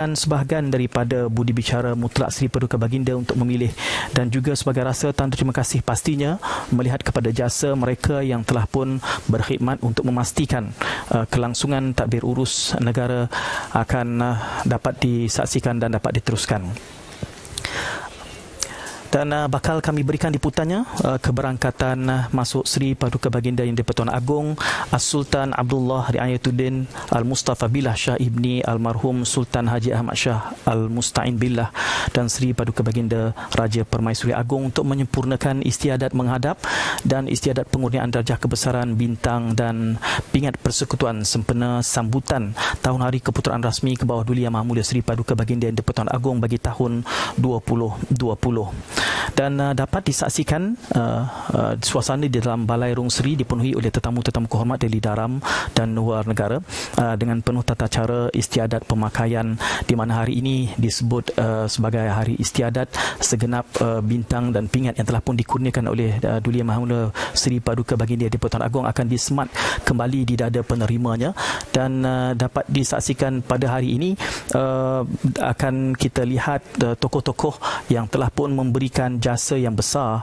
dan sebahagian daripada budi bicara mutlak Seri Paduka Baginda untuk memilih dan juga sebagai rasa tanda terima kasih pastinya melihat kepada jasa mereka yang telah pun berkhidmat untuk memastikan kelangsungan tadbir urus negara akan dapat disaksikan dan dapat diteruskan. Dan bakal kami berikan liputannya keberangkatan masuk Seri Paduka Baginda Yang di-Pertuan Agong As-Sultan Abdullah Riayatuddin Al-Mustafa Billah Shah Ibni Almarhum Sultan Haji Ahmad Shah Al-Musta'in Billah dan Seri Paduka Baginda Raja Permaisuri Agong untuk menyempurnakan istiadat menghadap dan istiadat pengurnian darjah kebesaran bintang dan pingat persekutuan sempena sambutan tahun hari keputeraan rasmi ke bawah Duli Yang Maha Mulia Seri Paduka Baginda Yang di-Pertuan Agong bagi tahun 2020. Dan dapat disaksikan suasana di dalam Balai Rung Seri dipenuhi oleh tetamu-tetamu kehormat dari dalam dan luar negara dengan penuh tata cara istiadat pemakaian, di mana hari ini disebut sebagai hari istiadat segenap bintang dan pingat yang telah pun dikurniakan oleh Duli Yang Maha Mulia Seri Paduka Baginda di-Pertuan Agong akan disemat kembali di dada penerimanya dan dapat disaksikan pada hari ini akan kita lihat tokoh-tokoh yang telah pun memberikan jasa yang besar,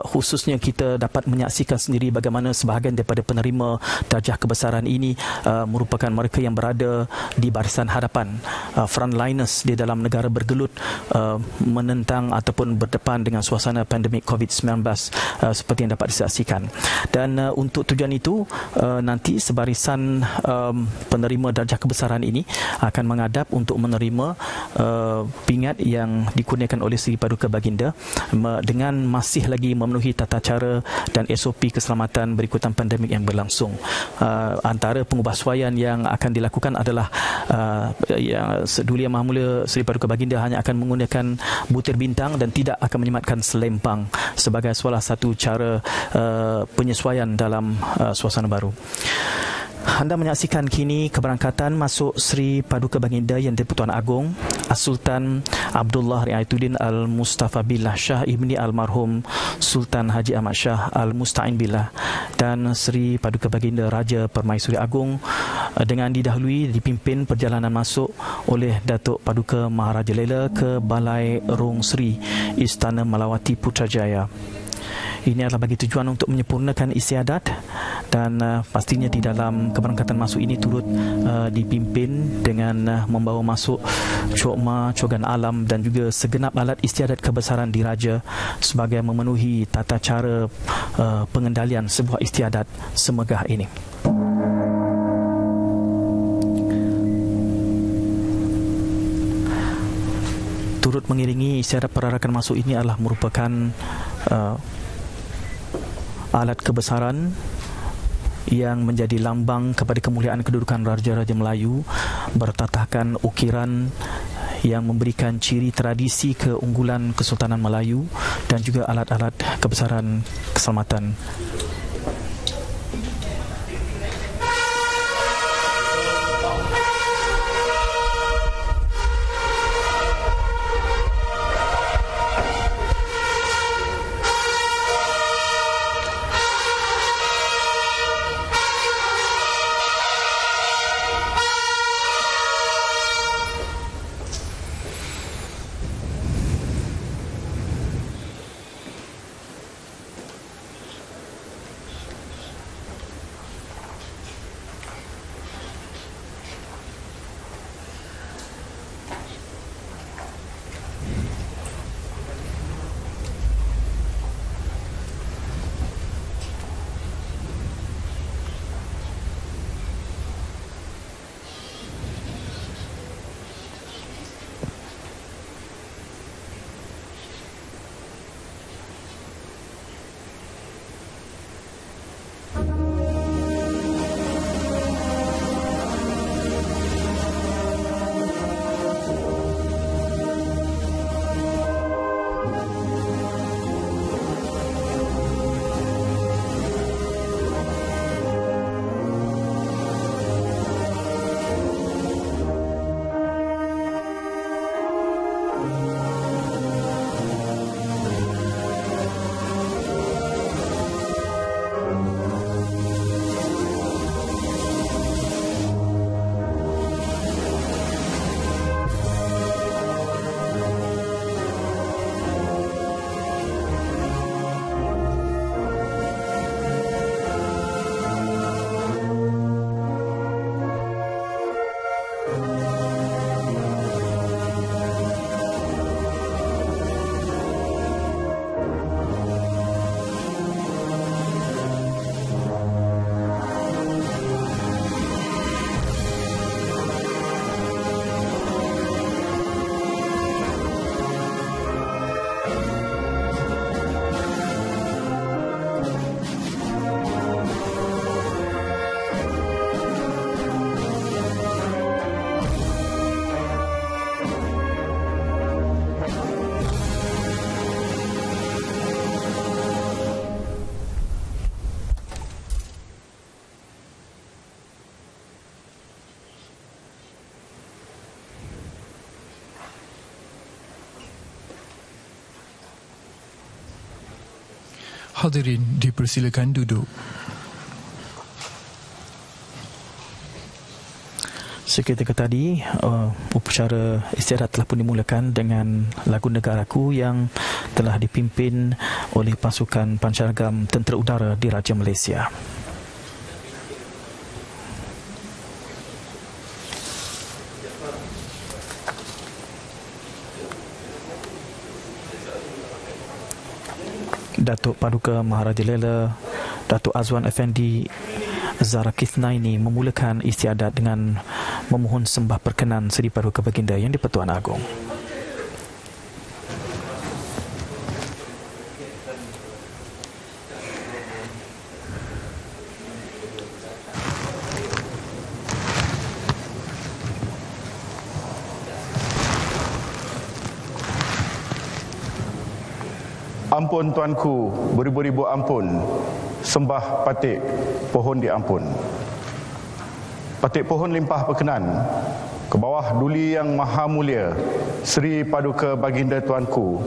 khususnya kita dapat menyaksikan sendiri bagaimana sebahagian daripada penerima darjah kebesaran ini merupakan mereka yang berada di barisan hadapan, frontliners di dalam negara bergelut menentang ataupun berdepan dengan suasana pandemik COVID-19 seperti yang dapat disaksikan. Dan untuk tujuan itu nanti sebarisan penerima darjah kebesaran ini akan menghadap untuk menerima pingat yang dikurniakan oleh Seri Paduka Baginda dengan masih lagi memenuhi tata cara dan SOP keselamatan berikutan pandemik yang berlangsung. Antara pengubahsuaian yang akan dilakukan adalah yang Duli Yang Maha Mulia Seri Paduka Baginda hanya akan menggunakan butir bintang dan tidak akan menyematkan selempang sebagai salah satu cara penyesuaian dalam suasana baru. Anda menyaksikan kini keberangkatan masuk Seri Paduka Baginda Yang di-Pertuan Agong As-Sultan Abdullah Riayatuddin Al-Mustafa Billah Shah Ibni Almarhum Sultan Haji Ahmad Shah Al-Musta'in Billah dan Seri Paduka Baginda Raja Permaisuri Agong dengan didahului dipimpin perjalanan masuk oleh Datuk Paduka Maharaja Lela ke Balai Rung Seri Istana Malawati Putrajaya. Ini adalah bagi tujuan untuk menyempurnakan istiadat dan pastinya di dalam keberangkatan masuk ini turut dipimpin dengan membawa masuk cokma, cogan alam dan juga segenap alat istiadat kebesaran diraja sebagai memenuhi tata cara pengendalian sebuah istiadat semegah ini. Turut mengiringi istiadat perarakan masuk ini adalah merupakan alat kebesaran yang menjadi lambang kepada kemuliaan kedudukan Raja-Raja Melayu, bertatahkan ukiran yang memberikan ciri tradisi keunggulan Kesultanan Melayu dan juga alat-alat kebesaran keselamatan. Hadirin dipersilakan duduk. Seketika tadi, upacara istiadat telah pun dimulakan dengan lagu negaraku yang telah dipimpin oleh pasukan pancaragam Tentera Udara Diraja Malaysia. Datuk Paduka Maharaja Lela Datuk Azwan Effendi Zara Kithnaini memulakan istiadat dengan memohon sembah perkenan Seri Paduka Baginda Yang di-Pertuan Agong. Ampun tuanku, beribu-ribu ampun, sembah patik pohon diampun. Patik pohon limpah perkenan, ke bawah duli yang maha mulia, Seri Paduka Baginda tuanku,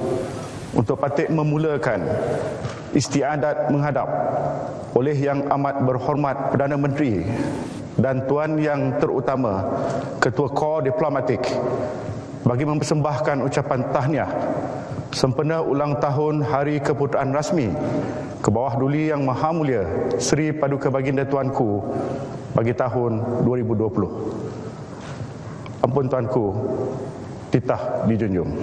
untuk patik memulakan istiadat menghadap oleh Yang Amat Berhormat Perdana Menteri dan Tuan Yang Terutama Ketua Kor Diplomatik bagi mempersembahkan ucapan tahniah sempena ulang tahun Hari Keputeraan Rasmi ke bawah duli Yang Maha Mulia Seri Paduka Baginda tuanku bagi tahun 2020. Ampun tuanku, titah dijunjung.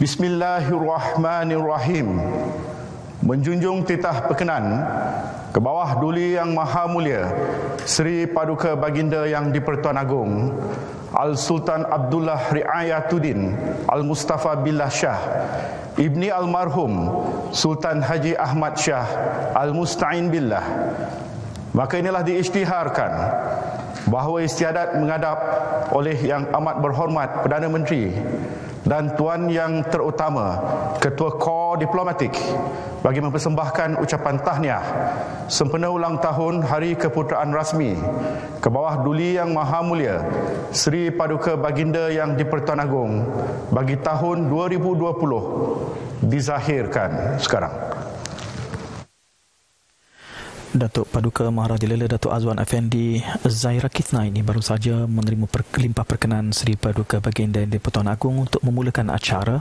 Bismillahirrahmanirrahim. Menjunjung titah perkenan ke bawah duli Yang Maha Mulia Seri Paduka Baginda Yang di-Pertuan Agong Al-Sultan Abdullah Riayatuddin Al-Mustafa Billah Shah Ibni Almarhum Sultan Haji Ahmad Shah Al-Musta'in Billah. Maka inilah diisytiharkan bahawa istiadat menghadap oleh Yang Amat Berhormat Perdana Menteri dan Tuan Yang Terutama Ketua Kor Diplomatik bagi mempersembahkan ucapan tahniah sempena ulang tahun Hari Keputeraan Rasmi ke bawah duli Yang Maha Mulia Seri Paduka Baginda Yang di-Pertuan Agong bagi tahun 2020 dizahirkan sekarang. Datuk Paduka Maharaja Lela Datuk Azwan Effendi Zara Kithnaini baru saja menerima limpah perkenan Seri Paduka Baginda Yang di-Pertuan Agong untuk memulakan acara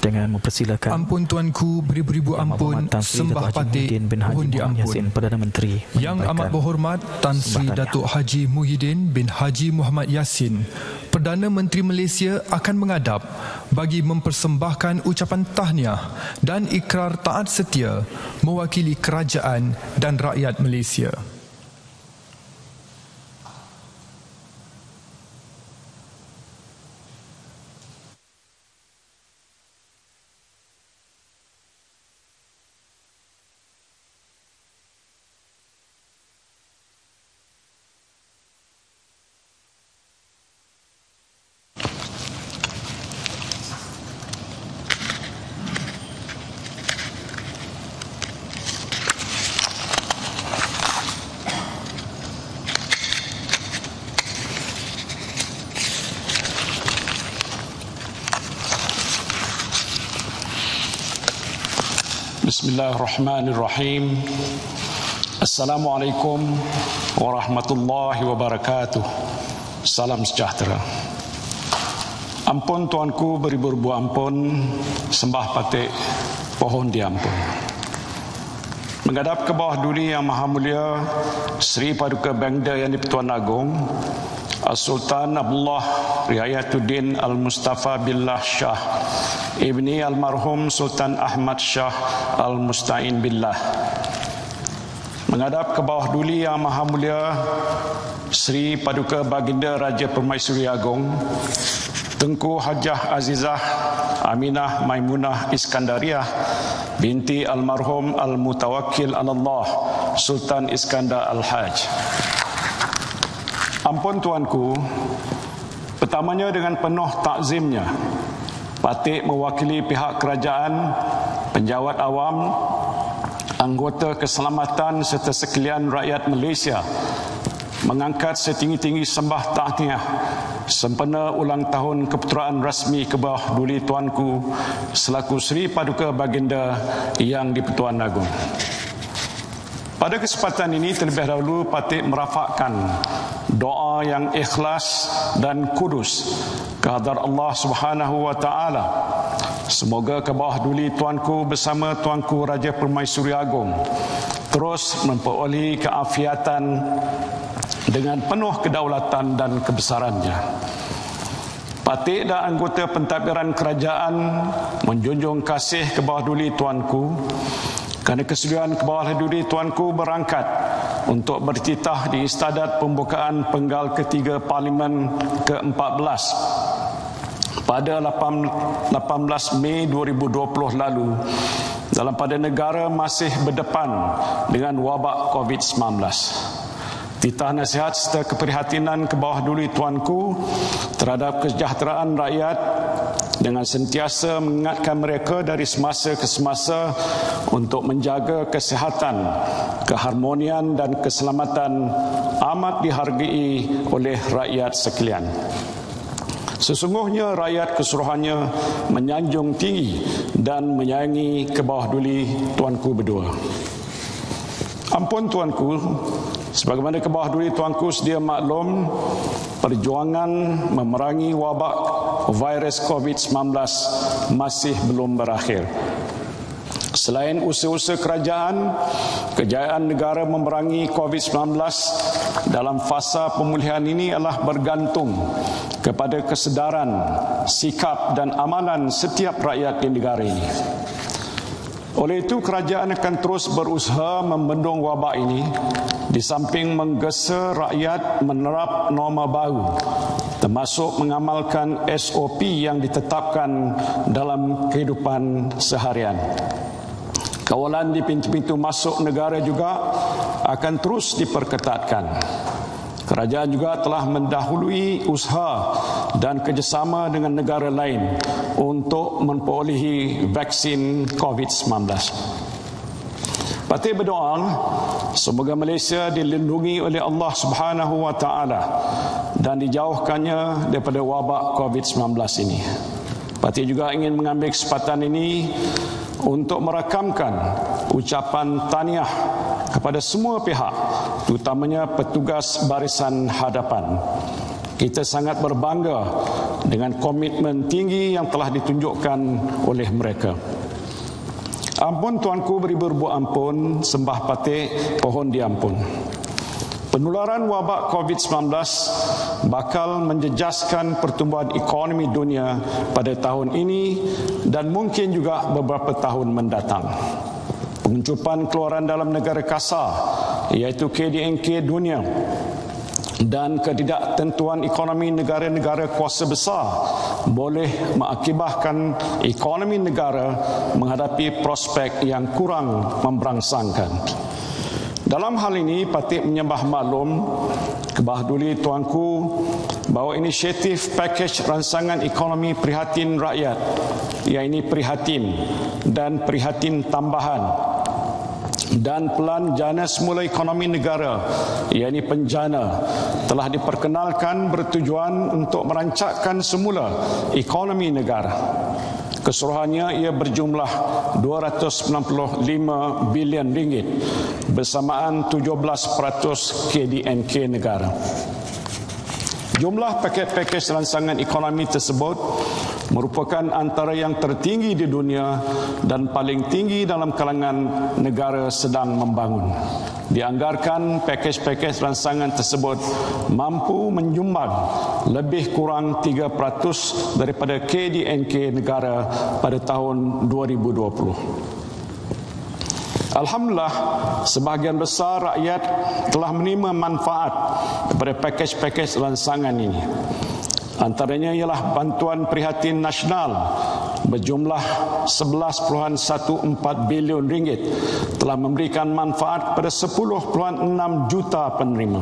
dengan mempersilakan Ampun tuanku, beribu-ribu ampun, sembah patik pohon diampun. Perdana Menteri Yang Amat Berhormat Tan Sri Datuk Haji Muhyiddin bin Haji Muhammad Yassin, Perdana Menteri Malaysia akan menghadap bagi mempersembahkan ucapan tahniah dan ikrar taat setia mewakili kerajaan dan rakyat Malaysia. Bismillahirrahmanirrahim. Assalamualaikum warahmatullahi wabarakatuh. Salam sejahtera. Ampun tuanku, beribu-ribu ampun, sembah patik pohon diampun. Menghadap ke bawah duli Yang Maha Mulia Seri Paduka Baginda Yang di-Pertuan Agong Al-Sultan Abdullah Riayatuddin Al-Mustafa Billah Shah Ibni Almarhum Sultan Ahmad Shah Al-Musta'in Billah. Menghadap ke bawah duli Yang Maha Mulia Seri Paduka Baginda Raja Permaisuri Agong Tengku Hajah Azizah Aminah Maimunah Iskandariah binti almarhum Al-Mutawakkil Allah Sultan Iskandar Al-Haj. Ampun tuanku, pertamanya dengan penuh takzimnya, Patik mewakili pihak kerajaan, penjawat awam, anggota keselamatan serta sekalian rakyat Malaysia mengangkat setinggi-tinggi sembah tahniah sempena ulang tahun keputeraan rasmi ke bawah duli tuanku selaku Sri Paduka Baginda Yang di-Pertuan Agong. Pada kesempatan ini terlebih dahulu Patik merafakkan doa yang ikhlas dan kudus kehadrat Allah Subhanahu wa taala. Semoga ke bawah duli tuanku bersama tuanku Raja Permaisuri Agong terus memperolehi keafiatan dengan penuh kedaulatan dan kebesarannya. Patik dan anggota pentadbiran kerajaan menjunjung kasih ke bawah duli tuanku kerana kesudian ke bawah duli tuanku berangkat untuk bertitah di istadat pembukaan penggal ketiga Parlimen ke-14 pada 18 Mei 2020 lalu dalam pada negara masih berdepan dengan wabak COVID-19. Titah nasihat serta keprihatinan ke bawah duli tuanku terhadap kesejahteraan rakyat dengan sentiasa mengingatkan mereka dari semasa ke semasa untuk menjaga kesihatan, keharmonian dan keselamatan amat dihargai oleh rakyat sekalian. Sesungguhnya rakyat keseluruhannya menyanjung tinggi dan menyayangi ke bawah duli tuanku berdua. Ampun tuanku, sebagaimana ke bawah duli tuanku sedia maklum, perjuangan memerangi wabak virus COVID-19 masih belum berakhir. Selain usaha-usaha kerajaan, kejayaan negara memerangi COVID-19 dalam fasa pemulihan ini adalah bergantung kepada kesedaran, sikap dan amalan setiap rakyat di negara ini. Oleh itu, kerajaan akan terus berusaha membendung wabak ini di samping menggesa rakyat menerap norma baru, termasuk mengamalkan SOP yang ditetapkan dalam kehidupan seharian. Kawalan di pintu-pintu masuk negara juga akan terus diperketatkan. Kerajaan juga telah mendahului usaha dan kerjasama dengan negara lain untuk memperolehi vaksin COVID-19. Patik berdoa semoga Malaysia dilindungi oleh Allah Subhanahu wa taala dan dijauhkannya daripada wabak COVID-19 ini. Patik juga ingin mengambil kesempatan ini untuk merakamkan ucapan tahniah kepada semua pihak, terutamanya petugas barisan hadapan. Kita sangat berbangga dengan komitmen tinggi yang telah ditunjukkan oleh mereka. Ampun tuanku beribu-ribu ampun, sembah Patik pohon diampun. Penularan wabak COVID-19 bakal menjejaskan pertumbuhan ekonomi dunia pada tahun ini dan mungkin juga beberapa tahun mendatang. Penguncupan keluaran dalam negara kasar, iaitu KDNK dunia, dan ketidaktentuan ekonomi negara-negara kuasa besar boleh mengakibatkan ekonomi negara menghadapi prospek yang kurang memberangsangkan. Dalam hal ini, Patik menyembah maklum ke bawah duli tuanku bahawa inisiatif pakej ransangan ekonomi prihatin rakyat, iaitu prihatin dan prihatin tambahan, dan pelan jana semula ekonomi negara, iaitu penjana, telah diperkenalkan bertujuan untuk merancangkan semula ekonomi negara. Keseluruhannya ia berjumlah 295 bilion ringgit bersamaan 17% KDNK negara. Jumlah paket-paket ransangan ekonomi tersebut merupakan antara yang tertinggi di dunia dan paling tinggi dalam kalangan negara sedang membangun. Dianggarkan pakej-pakej ransangan tersebut mampu menyumbang lebih kurang 3% daripada KDNK negara pada tahun 2020. Alhamdulillah, sebahagian besar rakyat telah menerima manfaat daripada pakej-pakej ransangan ini. Antaranya ialah bantuan prihatin nasional berjumlah 11.14 bilion ringgit telah memberikan manfaat kepada 10.6 juta penerima.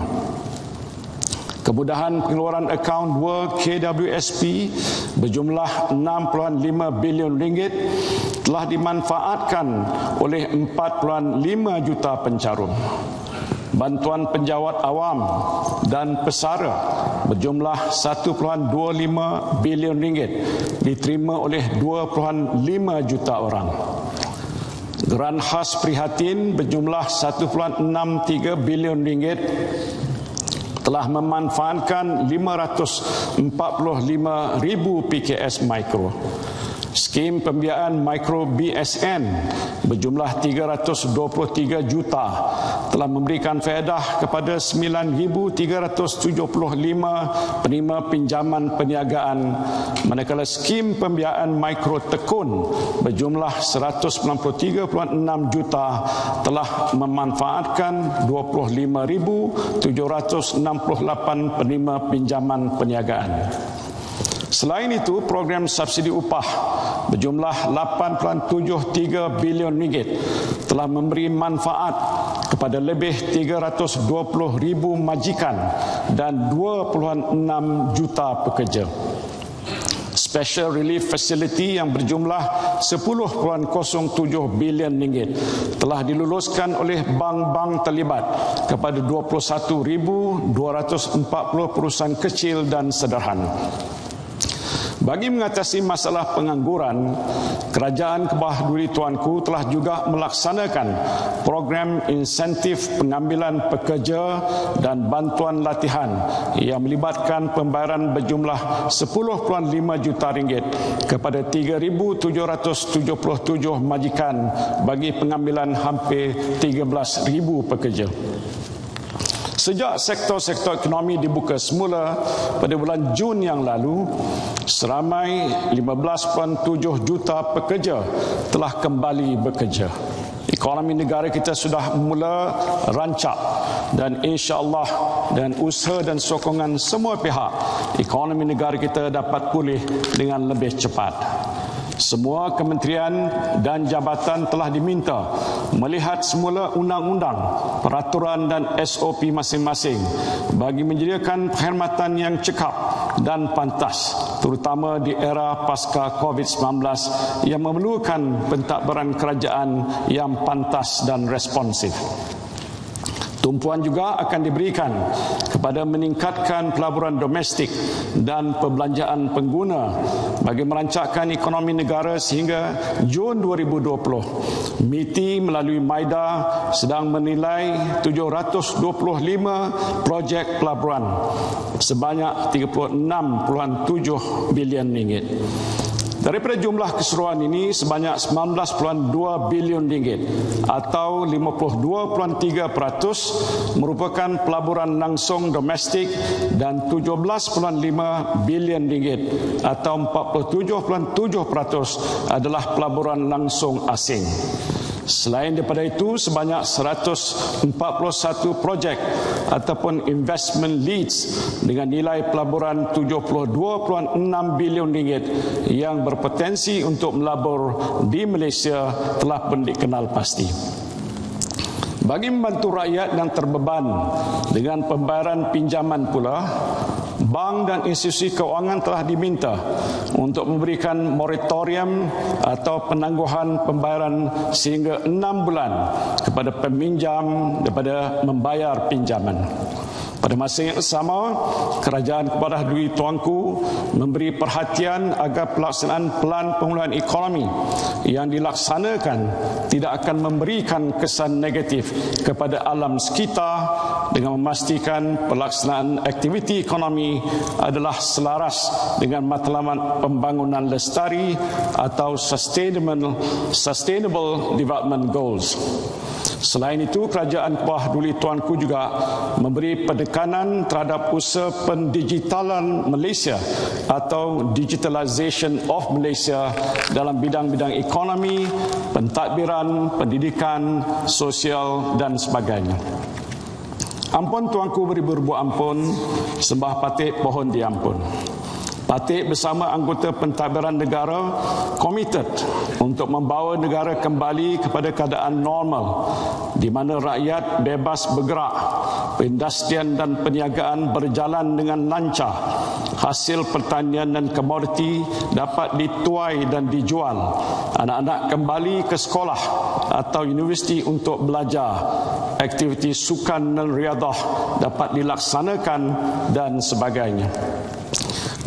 Kemudahan pengeluaran akaun World KWSP berjumlah 6.5 bilion ringgit telah dimanfaatkan oleh 4.5 juta pencarum. Bantuan penjawat awam dan pesara berjumlah 1.25 bilion ringgit diterima oleh 2.5 juta orang. Geran khas prihatin berjumlah 1.63 bilion ringgit telah memanfaatkan 545,000 PKS Mikro. Skim pembiayaan Mikro BSN berjumlah 323 juta telah memberikan faedah kepada 9,375 penerima pinjaman perniagaan, manakala skim pembiayaan Mikro Tekun berjumlah 193.6 juta telah memanfaatkan 25,768 penerima pinjaman perniagaan. Selain itu, program subsidi upah berjumlah 8.73 bilion ringgit telah memberi manfaat kepada lebih 320,000 majikan dan 2.6 juta pekerja. Special Relief Facility yang berjumlah 10.07 bilion ringgit telah diluluskan oleh bank-bank terlibat kepada 21,240 perusahaan kecil dan sederhana. Bagi mengatasi masalah pengangguran, Kerajaan Kebawah Duli Tuanku telah juga melaksanakan program insentif pengambilan pekerja dan bantuan latihan yang melibatkan pembayaran berjumlah 10.5 juta ringgit kepada 3,777 majikan bagi pengambilan hampir 13,000 pekerja. Sejak sektor-sektor ekonomi dibuka semula pada bulan Jun yang lalu, seramai 15.7 juta pekerja telah kembali bekerja. Ekonomi negara kita sudah mula rancak dan insya-Allah dengan usaha dan sokongan semua pihak, ekonomi negara kita dapat pulih dengan lebih cepat. Semua kementerian dan jabatan telah diminta melihat semula undang-undang, peraturan dan SOP masing-masing bagi menyediakan perkhidmatan yang cekap dan pantas, terutama di era pasca COVID-19 yang memerlukan pentadbiran kerajaan yang pantas dan responsif. Tumpuan juga akan diberikan kepada meningkatkan pelaburan domestik dan perbelanjaan pengguna bagi merancakkan ekonomi negara sehingga Jun 2020. MITI melalui MAIDA sedang menilai 725 projek pelaburan sebanyak 36.7 bilion ringgit. Daripada jumlah keseluruhan ini, sebanyak 19.2 bilion ringgit atau 52.3% merupakan pelaburan langsung domestik dan 17.5 bilion ringgit atau 47.7% adalah pelaburan langsung asing. Selain daripada itu, sebanyak 141 projek ataupun investment leads dengan nilai pelaburan 72.6 bilion ringgit yang berpotensi untuk melabur di Malaysia telah pun dikenal pasti. Bagi membantu rakyat yang terbeban dengan pembayaran pinjaman pula, bank dan institusi keuangan telah diminta untuk memberikan moratorium atau penangguhan pembayaran sehingga 6 bulan kepada peminjam daripada membayar pinjaman. Pada masa yang sama, Kerajaan Kebawah Duli Tuanku memberi perhatian agar pelaksanaan pelan pemulihan ekonomi yang dilaksanakan tidak akan memberikan kesan negatif kepada alam sekitar dengan memastikan pelaksanaan aktiviti ekonomi adalah selaras dengan matlamat pembangunan lestari atau Sustainable Development Goals. Selain itu, Kerajaan Kebawah Duli Tuanku juga memberi penekanan terhadap usaha pendigitalan Malaysia atau Digitalization of Malaysia dalam bidang-bidang ekonomi, pentadbiran, pendidikan, sosial dan sebagainya. Ampun Tuanku beribu-ribu ampun, sembah patik pohon diampun. Patik bersama anggota pentadbiran negara komited untuk membawa negara kembali kepada keadaan normal di mana rakyat bebas bergerak, perindustrian dan perniagaan berjalan dengan lancar, hasil pertanian dan komoditi dapat dituai dan dijual, anak-anak kembali ke sekolah atau universiti untuk belajar, aktiviti sukan dan riadah dapat dilaksanakan dan sebagainya.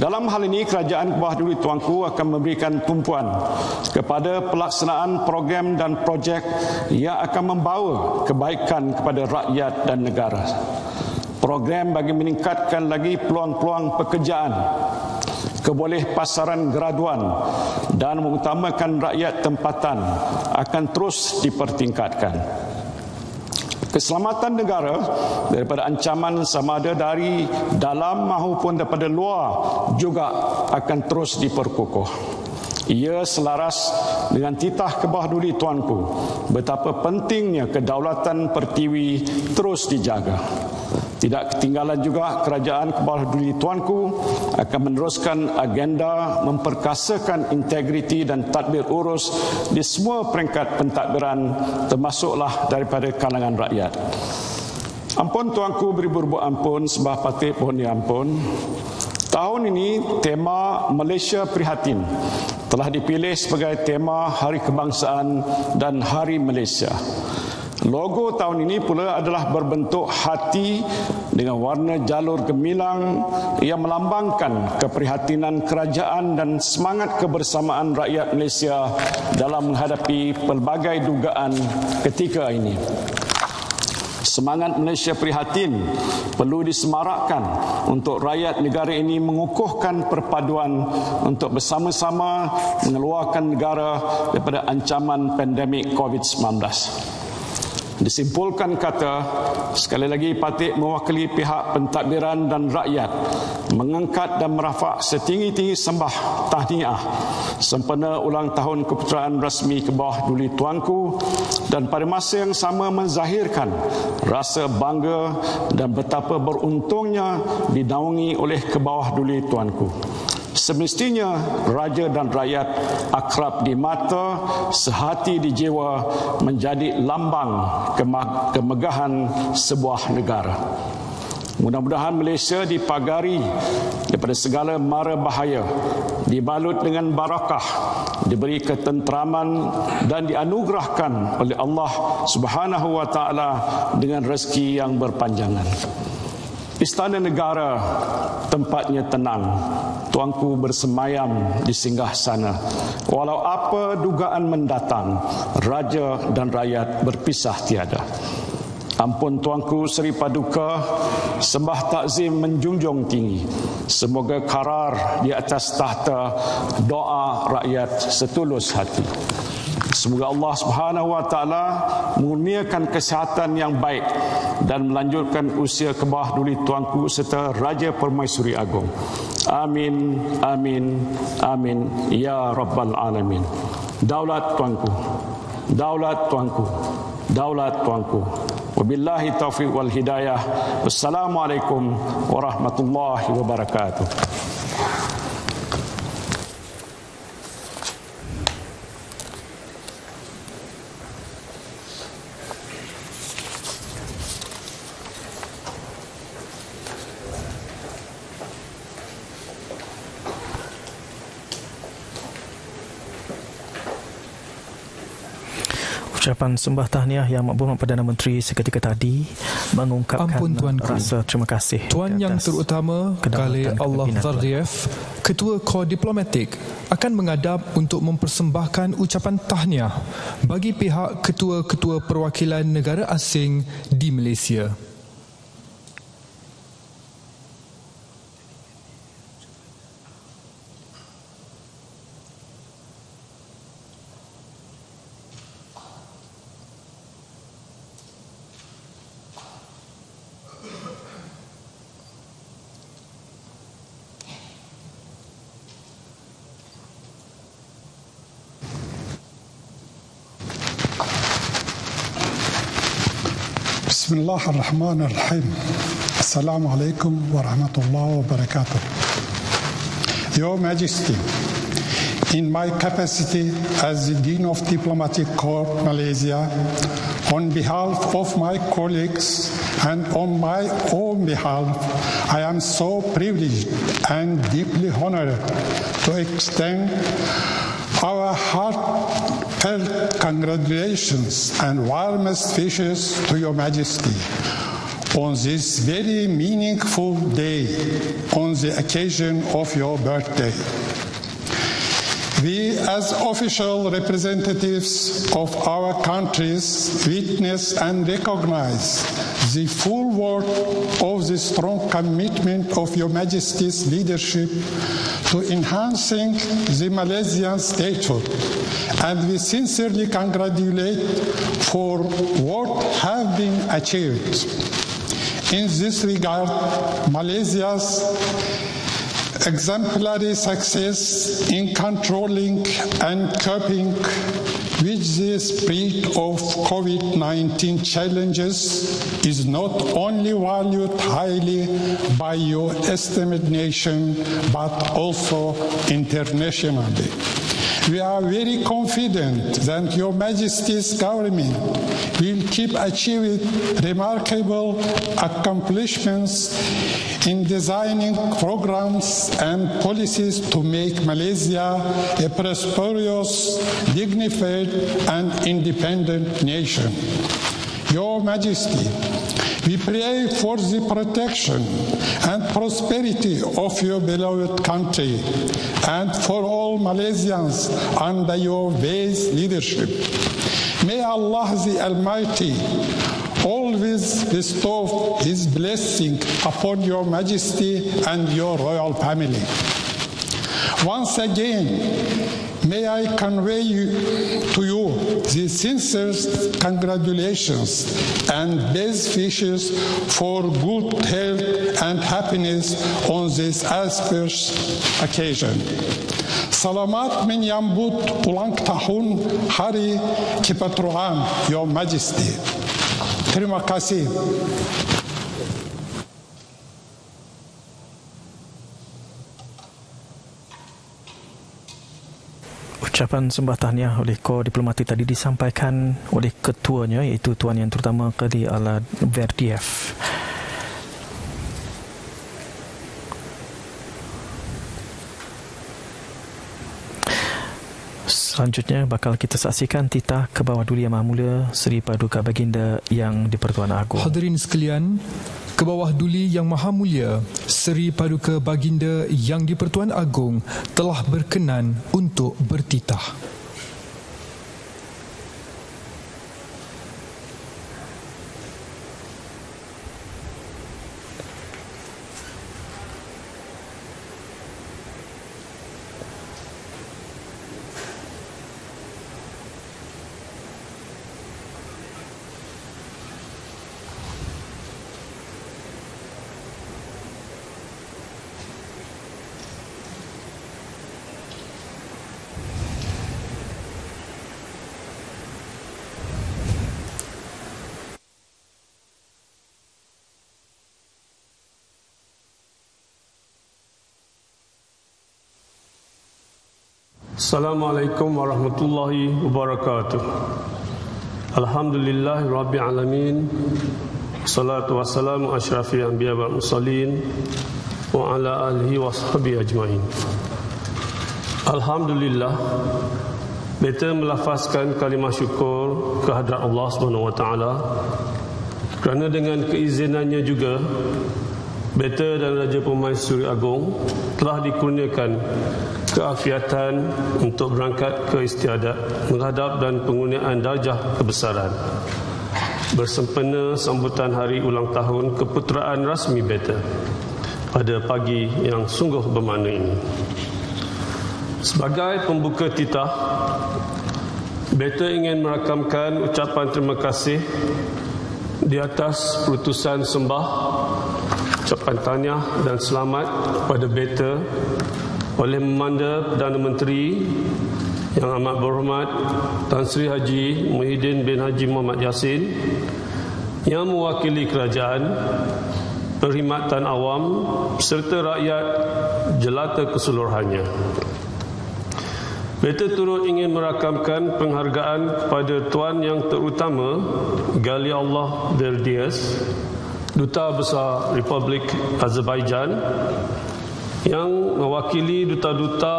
Dalam hal ini, Kerajaan Kebawah Duli Tuanku akan memberikan tumpuan kepada pelaksanaan program dan projek yang akan membawa kebaikan kepada rakyat dan negara. Program bagi meningkatkan lagi peluang-peluang pekerjaan, kebolehpasaran graduan dan mengutamakan rakyat tempatan akan terus dipertingkatkan. Keselamatan negara daripada ancaman sama ada dari dalam maupun daripada luar juga akan terus diperkukuh. Ia selaras dengan titah Kebawah Duli Tuanku betapa pentingnya kedaulatan pertiwi terus dijaga. Tidak ketinggalan juga Kerajaan Kebawah Duli Tuanku akan meneruskan agenda memperkasakan integriti dan tadbir urus di semua peringkat pentadbiran termasuklah daripada kalangan rakyat. Ampun Tuanku beribu-ribu ampun, sembah patik pohon diampun. Tahun ini tema Malaysia Prihatin telah dipilih sebagai tema Hari Kebangsaan dan Hari Malaysia. Logo tahun ini pula adalah berbentuk hati dengan warna jalur gemilang yang melambangkan keprihatinan kerajaan dan semangat kebersamaan rakyat Malaysia dalam menghadapi pelbagai dugaan ketika ini. Semangat Malaysia Prihatin perlu disemarakkan untuk rakyat negara ini mengukuhkan perpaduan untuk bersama-sama mengeluarkan negara daripada ancaman pandemik COVID-19. Disimpulkan kata, sekali lagi patik mewakili pihak pentadbiran dan rakyat mengangkat dan merafak setinggi-tinggi sembah tahniah sempena ulang tahun keputeraan rasmi Kebawah Duli Tuanku dan pada masa yang sama menzahirkan rasa bangga dan betapa beruntungnya dinaungi oleh Kebawah Duli Tuanku. Semestinya raja dan rakyat akrab di mata, sehati di jiwa menjadi lambang kemegahan sebuah negara. Mudah-mudahan Malaysia dipagari daripada segala mara bahaya, dibalut dengan barakah, diberi ketenteraman dan dianugerahkan oleh Allah Subhanahu wa taala dengan rezeki yang berpanjangan. Istana negara tempatnya tenang, Tuanku bersemayam di singgah sana. Walau apa dugaan mendatang, raja dan rakyat berpisah tiada. Ampun Tuanku Seri Paduka, sembah takzim menjunjung tinggi. Semoga karar di atas tahta, doa rakyat setulus hati. Semoga Allah Subhanahu wa taala mengurniakan kesihatan yang baik dan melanjutkan usia Kebawah Duli Tuanku serta Raja Permaisuri Agong. Amin, amin, amin ya rabbal alamin. Daulat Tuanku, daulat Tuanku, daulat Tuanku. Wabillahi taufiq wal hidayah. Wassalamualaikum warahmatullahi wabarakatuh. Ucapan sembah tahniah yang makbul Perdana Menteri seketika tadi mengungkapkan rasa terima kasih. Tuan Yang Terutama Khalil Allah Zarrieff, Ketua Kor Diplomatik, akan mengadap untuk mempersembahkan ucapan tahniah bagi pihak ketua-ketua perwakilan negara asing di Malaysia. Bismillahirrahmanirrahim. Assalamualaikum warahmatullahi wabarakatuh. Your Majesty, in my capacity as the Dean of Diplomatic Corps Malaysia, on behalf of my colleagues and on my own behalf, I am so privileged and deeply honored to extend our heartfelt congratulations and warmest wishes to Your Majesty on this very meaningful day, on the occasion of your birthday. We, as official representatives of our countries, witness and recognize the full worth of the strong commitment of Your Majesty's leadership to enhancing the Malaysian statehood, and we sincerely congratulate for what has been achieved. In this regard, Malaysia's exemplary success in controlling and coping with the spread of COVID-19 challenges is not only valued highly by your esteemed nation, but also internationally. We are very confident that Your Majesty's government will keep achieving remarkable accomplishments in designing programs and policies to make Malaysia a prosperous, dignified, and independent nation. Your Majesty, we pray for the protection and prosperity of your beloved country and for all Malaysians under your wise leadership. May Allah the Almighty always bestow His blessing upon Your Majesty and your royal family. Once again, may I convey to you the sincerest congratulations and best wishes for good health and happiness on this auspicious occasion. Selamat menyambut ulang tahun Hari Kepatuhan Your Majesty. Terima kasih. Ucapan sembah tahniah oleh Kor Diplomatik tadi disampaikan oleh ketuanya, iaitu Tuan Yang Terutama Qadi Ala Verdiev. Selanjutnya bakal kita saksikan titah ke bawah Duli Yang Maha Mulia Seri Paduka Baginda Yang di-Pertuan Agong. Hadirin sekalian, ke bawah Duli Yang Maha Mulia Seri Paduka Baginda Yang di-Pertuan Agong telah berkenan untuk bertitah. Assalamualaikum warahmatullahi wabarakatuh. Alhamdulillah rabbil alamin. Salatu wassalamu asyrafil anbiya wal mursalin wa ala alihi washabihi ajmain. Alhamdulillah, beta melafazkan kalimah syukur kehadrat Allah Subhanahu wa taala kerana dengan keizinannya juga beta dan Raja Permaisuri Agong telah dikurniakan keafiatan untuk berangkat ke istiadat menghadap dan pengurniaan darjah kebesaran bersempena sambutan hari ulang tahun keputeraan rasmi beta pada pagi yang sungguh bermakna ini. Sebagai pembuka titah, beta ingin merakamkan ucapan terima kasih di atas perutusan sembah, ucapan tahniah dan selamat kepada beta oleh Memanda Perdana Menteri Yang Amat Berhormat Tan Sri Haji Muhyiddin bin Haji Muhammad Yassin, yang mewakili kerajaan, perkhidmatan awam serta rakyat jelata keseluruhannya. Beta turut ingin merakamkan penghargaan kepada Tuan Yang Terutama Gali Allah Verdies, Duta Besar Republik Azerbaijan, yang mewakili duta-duta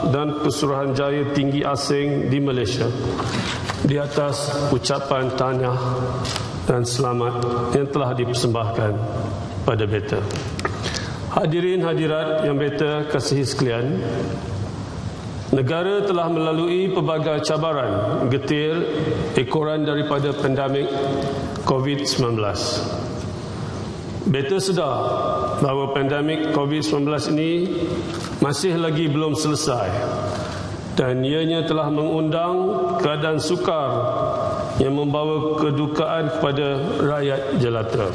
dan Pesuruhanjaya tinggi asing di Malaysia, di atas ucapan tahniah dan selamat yang telah dipersembahkan pada beta. Hadirin hadirat yang beta kasihi sekalian, negara telah melalui pelbagai cabaran getir ekoran daripada pandemik COVID-19. Beta sedar bahawa pandemik COVID-19 ini masih lagi belum selesai dan ianya telah mengundang keadaan sukar yang membawa kedukaan kepada rakyat jelata.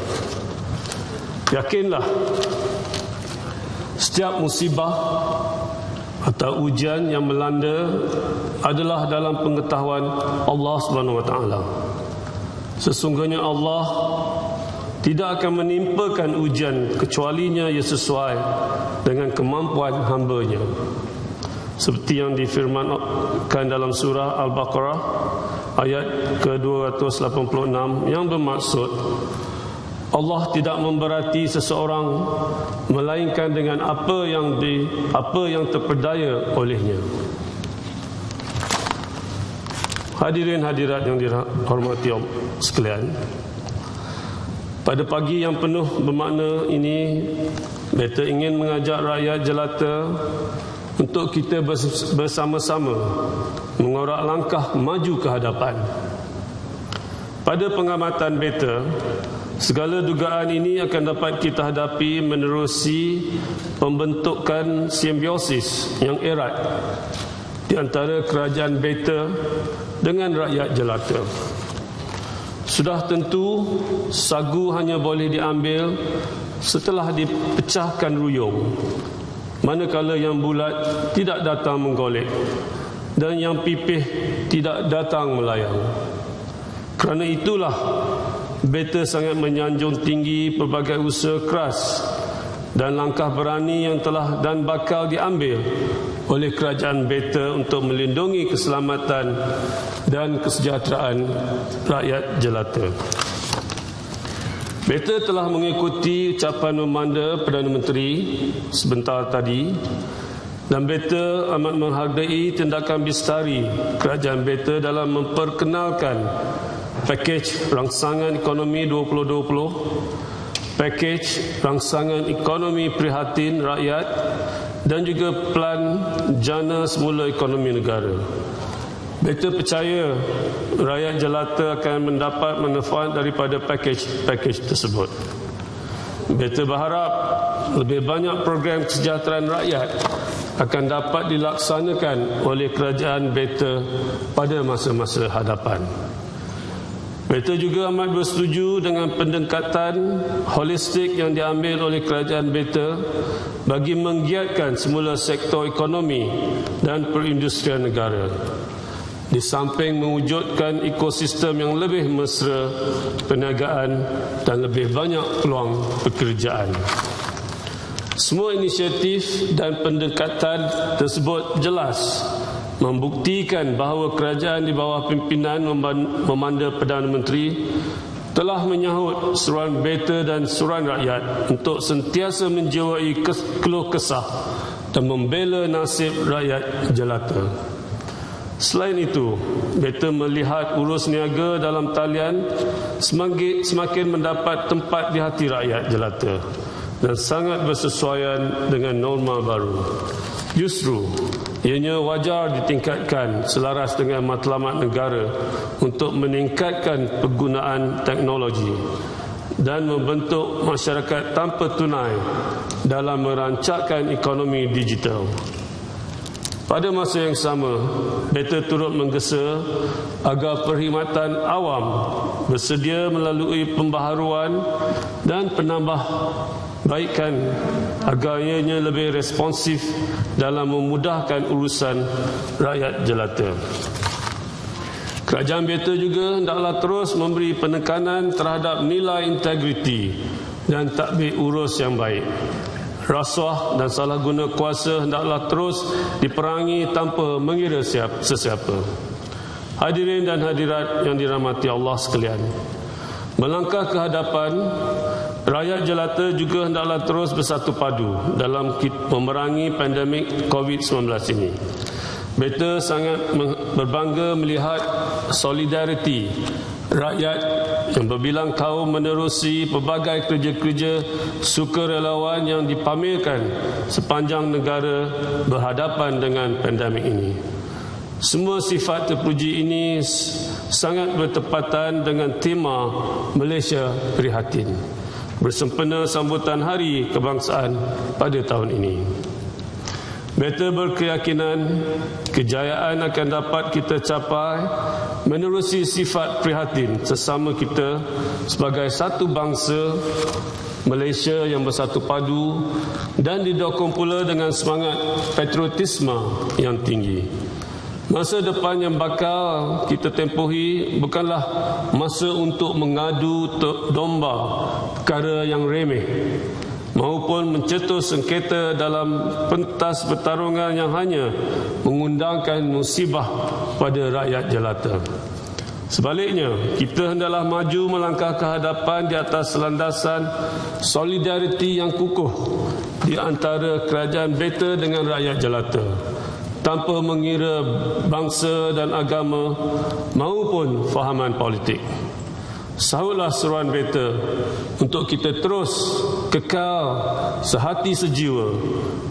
Yakinlah, setiap musibah atau ujian yang melanda adalah dalam pengetahuan Allah SWT. Sesungguhnya Allah tidak akan menimpakan ujian kecualinya ia sesuai dengan kemampuan hamba-Nya. Seperti yang difirmankan dalam surah Al-Baqarah ayat ke-286 yang bermaksud Allah tidak memberati seseorang melainkan dengan apa yang terperdaya olehnya. Hadirin hadirat yang dihormati sekalian, pada pagi yang penuh bermakna ini, beta ingin mengajak rakyat jelata untuk kita bersama-sama mengorak langkah maju ke hadapan. Pada pengamatan beta, segala dugaan ini akan dapat kita hadapi menerusi pembentukan simbiosis yang erat di antara kerajaan beta dengan rakyat jelata. Sudah tentu sagu hanya boleh diambil setelah dipecahkan ruyung, manakala yang bulat tidak datang menggolek dan yang pipih tidak datang melayang. Kerana itulah beta sangat menyanjung tinggi pelbagai usaha keras dan langkah berani yang telah dan bakal diambil oleh kerajaan beta untuk melindungi keselamatan dan kesejahteraan rakyat jelata. Beta telah mengikuti ucapan memanda Perdana Menteri sebentar tadi dan beta amat menghargai tindakan bistari kerajaan beta dalam memperkenalkan pakej rangsangan ekonomi 2020, pakej rangsangan ekonomi prihatin rakyat dan juga plan jana semula ekonomi negara. Beta percaya rakyat jelata akan mendapat manfaat daripada pakej tersebut. Beta berharap lebih banyak program kesejahteraan rakyat akan dapat dilaksanakan oleh kerajaan beta pada masa-masa hadapan. Beta juga amat bersetuju dengan pendekatan holistik yang diambil oleh kerajaan beta bagi menggiatkan semula sektor ekonomi dan perindustrian negara, di samping mewujudkan ekosistem yang lebih mesra perniagaan dan lebih banyak peluang pekerjaan. Semua inisiatif dan pendekatan tersebut jelas membuktikan bahawa kerajaan di bawah pimpinan memanda Perdana Menteri telah menyahut seruan beta dan seruan rakyat untuk sentiasa menjiwai keluh kesah dan membela nasib rakyat jelata. Selain itu, beta melihat urus niaga dalam talian semakin mendapat tempat di hati rakyat jelata dan sangat bersesuaian dengan norma baru. Justru, ianya wajar ditingkatkan selaras dengan matlamat negara untuk meningkatkan penggunaan teknologi dan membentuk masyarakat tanpa tunai dalam merancangkan ekonomi digital. Pada masa yang sama, beta turut menggesa agar perkhidmatan awam bersedia melalui pembaharuan dan penambahbaikan agar ianya lebih responsif dalam memudahkan urusan rakyat jelata. Kerajaan beta juga hendaklah terus memberi penekanan terhadap nilai integriti dan tadbir urus yang baik. Rasuah dan salah guna kuasa hendaklah terus diperangi tanpa mengira sesiapa. Hadirin dan hadirat yang dirahmati Allah sekalian, melangkah ke hadapan, rakyat jelata juga hendaklah terus bersatu padu dalam memerangi pandemik COVID-19 ini. Beta sangat berbangga melihat solidariti rakyat yang berbilang kaum menerusi pelbagai kerja-kerja sukarelawan yang dipamerkan sepanjang negara berhadapan dengan pandemik ini. Semua sifat terpuji ini sangat bertepatan dengan tema Malaysia Prihatin bersempena sambutan Hari Kebangsaan pada tahun ini. Beta berkeyakinan kejayaan akan dapat kita capai menerusi sifat prihatin sesama kita sebagai satu bangsa Malaysia yang bersatu padu dan didokong pula dengan semangat patriotisme yang tinggi. Masa depan yang bakal kita tempohi bukanlah masa untuk mengadu domba perkara yang remeh maupun mencetus sengketa dalam pentas pertarungan yang hanya mengundangkan musibah pada rakyat jelata. Sebaliknya, kita hendaklah maju melangkah ke hadapan di atas landasan solidariti yang kukuh di antara kerajaan beta dengan rakyat jelata, tanpa mengira bangsa dan agama maupun fahaman politik. Sahutlah seruan beta untuk kita terus kekal sehati sejiwa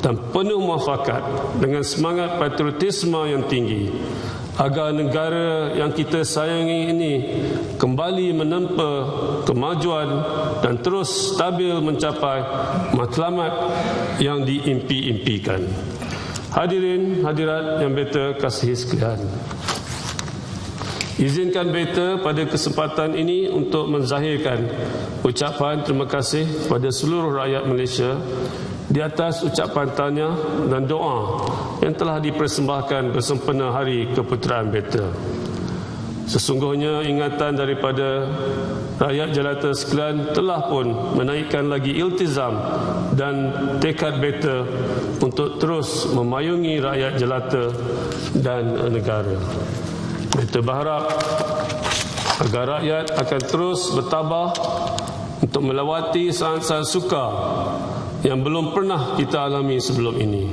dan penuh muafakat dengan semangat patriotisme yang tinggi agar negara yang kita sayangi ini kembali menempa kemajuan dan terus stabil mencapai matlamat yang diimpi-impikan. Hadirin hadirat yang beta kasihi sekalian, izinkan beta pada kesempatan ini untuk menzahirkan ucapan terima kasih kepada seluruh rakyat Malaysia di atas ucapan tahniah dan doa yang telah dipersembahkan bersempena Hari Keputeraan beta. Sesungguhnya ingatan daripada rakyat jelata sekalian telah pun menaikkan lagi iltizam dan tekad beta untuk terus memayungi rakyat jelata dan negara. Beta berharap agar rakyat akan terus bertabah untuk melewati saat-saat sukar yang belum pernah kita alami sebelum ini.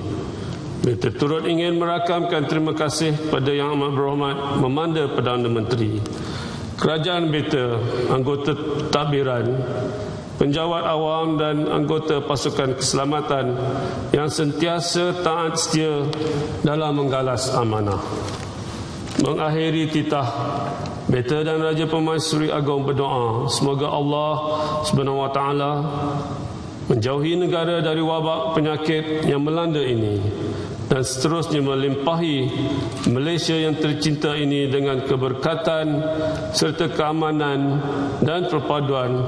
Beta turut ingin merakamkan terima kasih pada Yang Amat Berhormat Memanda Perdana Menteri, kerajaan beta, anggota tadbiran, penjawat awam dan anggota pasukan keselamatan yang sentiasa taat setia dalam menggalas amanah. Mengakhiri titah, beta dan Raja Permaisuri Agong berdoa semoga Allah SWT menjauhi negara dari wabak penyakit yang melanda ini dan seterusnya melimpahi Malaysia yang tercinta ini dengan keberkatan serta keamanan dan perpaduan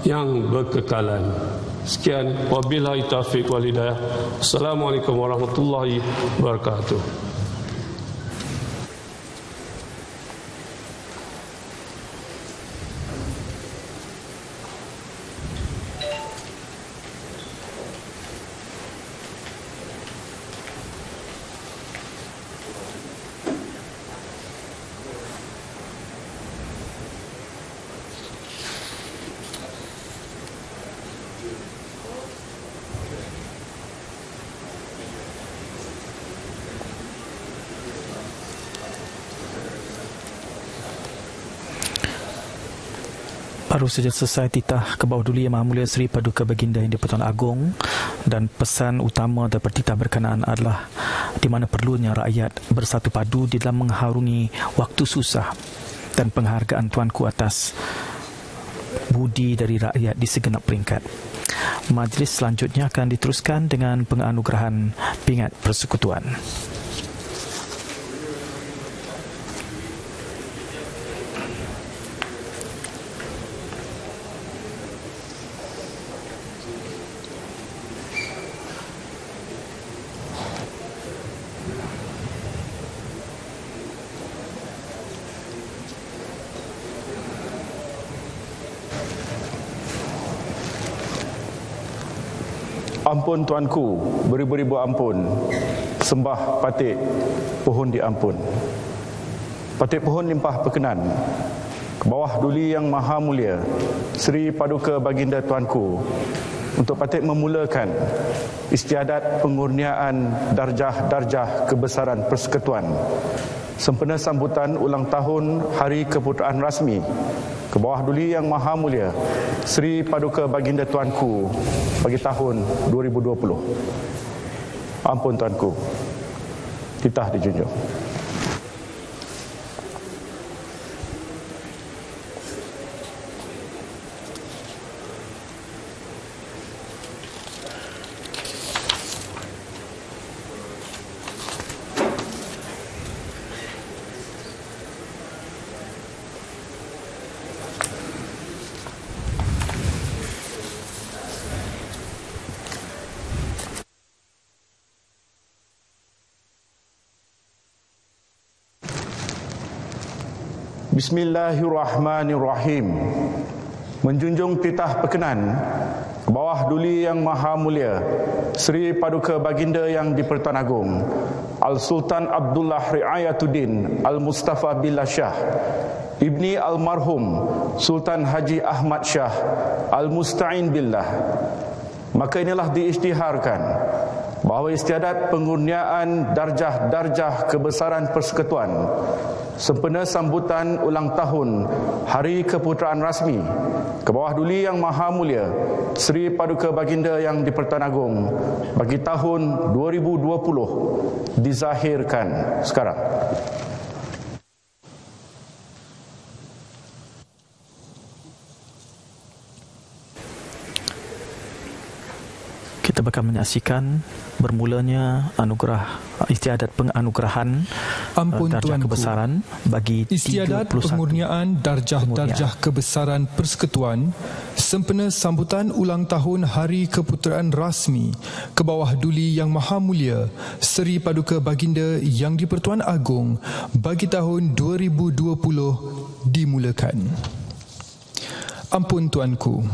yang berkekalan. Sekian, wabillahi taufiq wal hidayah. Assalamualaikum warahmatullahi wabarakatuh. Baru saja selesai titah ke bawah duli Yang Maha Mulia Seri Paduka Baginda Yang di-Pertuan Agong, dan pesan utama daripada titah berkenaan adalah di mana perlunya rakyat bersatu padu di dalam mengharungi waktu susah dan penghargaan Tuanku atas budi dari rakyat di segenap peringkat. Majlis selanjutnya akan diteruskan dengan penganugerahan pingat persekutuan. Ampun Tuanku, beribu-ribu ampun. Sembah patik pohon diampun. Patik pohon limpah perkenan. Ke bawah duli yang maha mulia, Sri Paduka Baginda Tuanku, untuk patik memulakan istiadat pengurniaan darjah-darjah kebesaran Persekutuan sempena sambutan ulang tahun Hari Keputeraan Rasmi ke bawah duli yang maha mulia Sri Paduka Baginda Tuanku bagi tahun 2020. Ampun Tuanku, titah dijunjung. Bismillahirrahmanirrahim. Menjunjung titah perkenan ke bawah duli yang maha mulia Sri Paduka Baginda yang di-Pertuan Agong Al-Sultan Abdullah Riayatuddin Al-Mustafa Billah Shah Ibni Almarhum Sultan Haji Ahmad Shah Al-Musta'in Billah. Maka inilah diisytiharkan bahawa istiadat pengurniaan darjah-darjah kebesaran Persekutuan sempena sambutan ulang tahun Hari Keputeraan Rasmi ke bawah duli yang maha mulia Sri Paduka Baginda yang di-Pertuan Agong bagi tahun 2020 dizahirkan sekarang. Kita bakal menyaksikan bermulanya anugerah istiadat penganugerahan darjah kebesaran bagi istiadat pengurniaan darjah-darjah kebesaran Persekutuan sempena sambutan ulang tahun Hari Keputeraan Rasmi ke bawah duli yang maha mulia Seri Paduka Baginda yang di-Pertuan Agong bagi tahun 2020 dimulakan. Ampun Tuanku,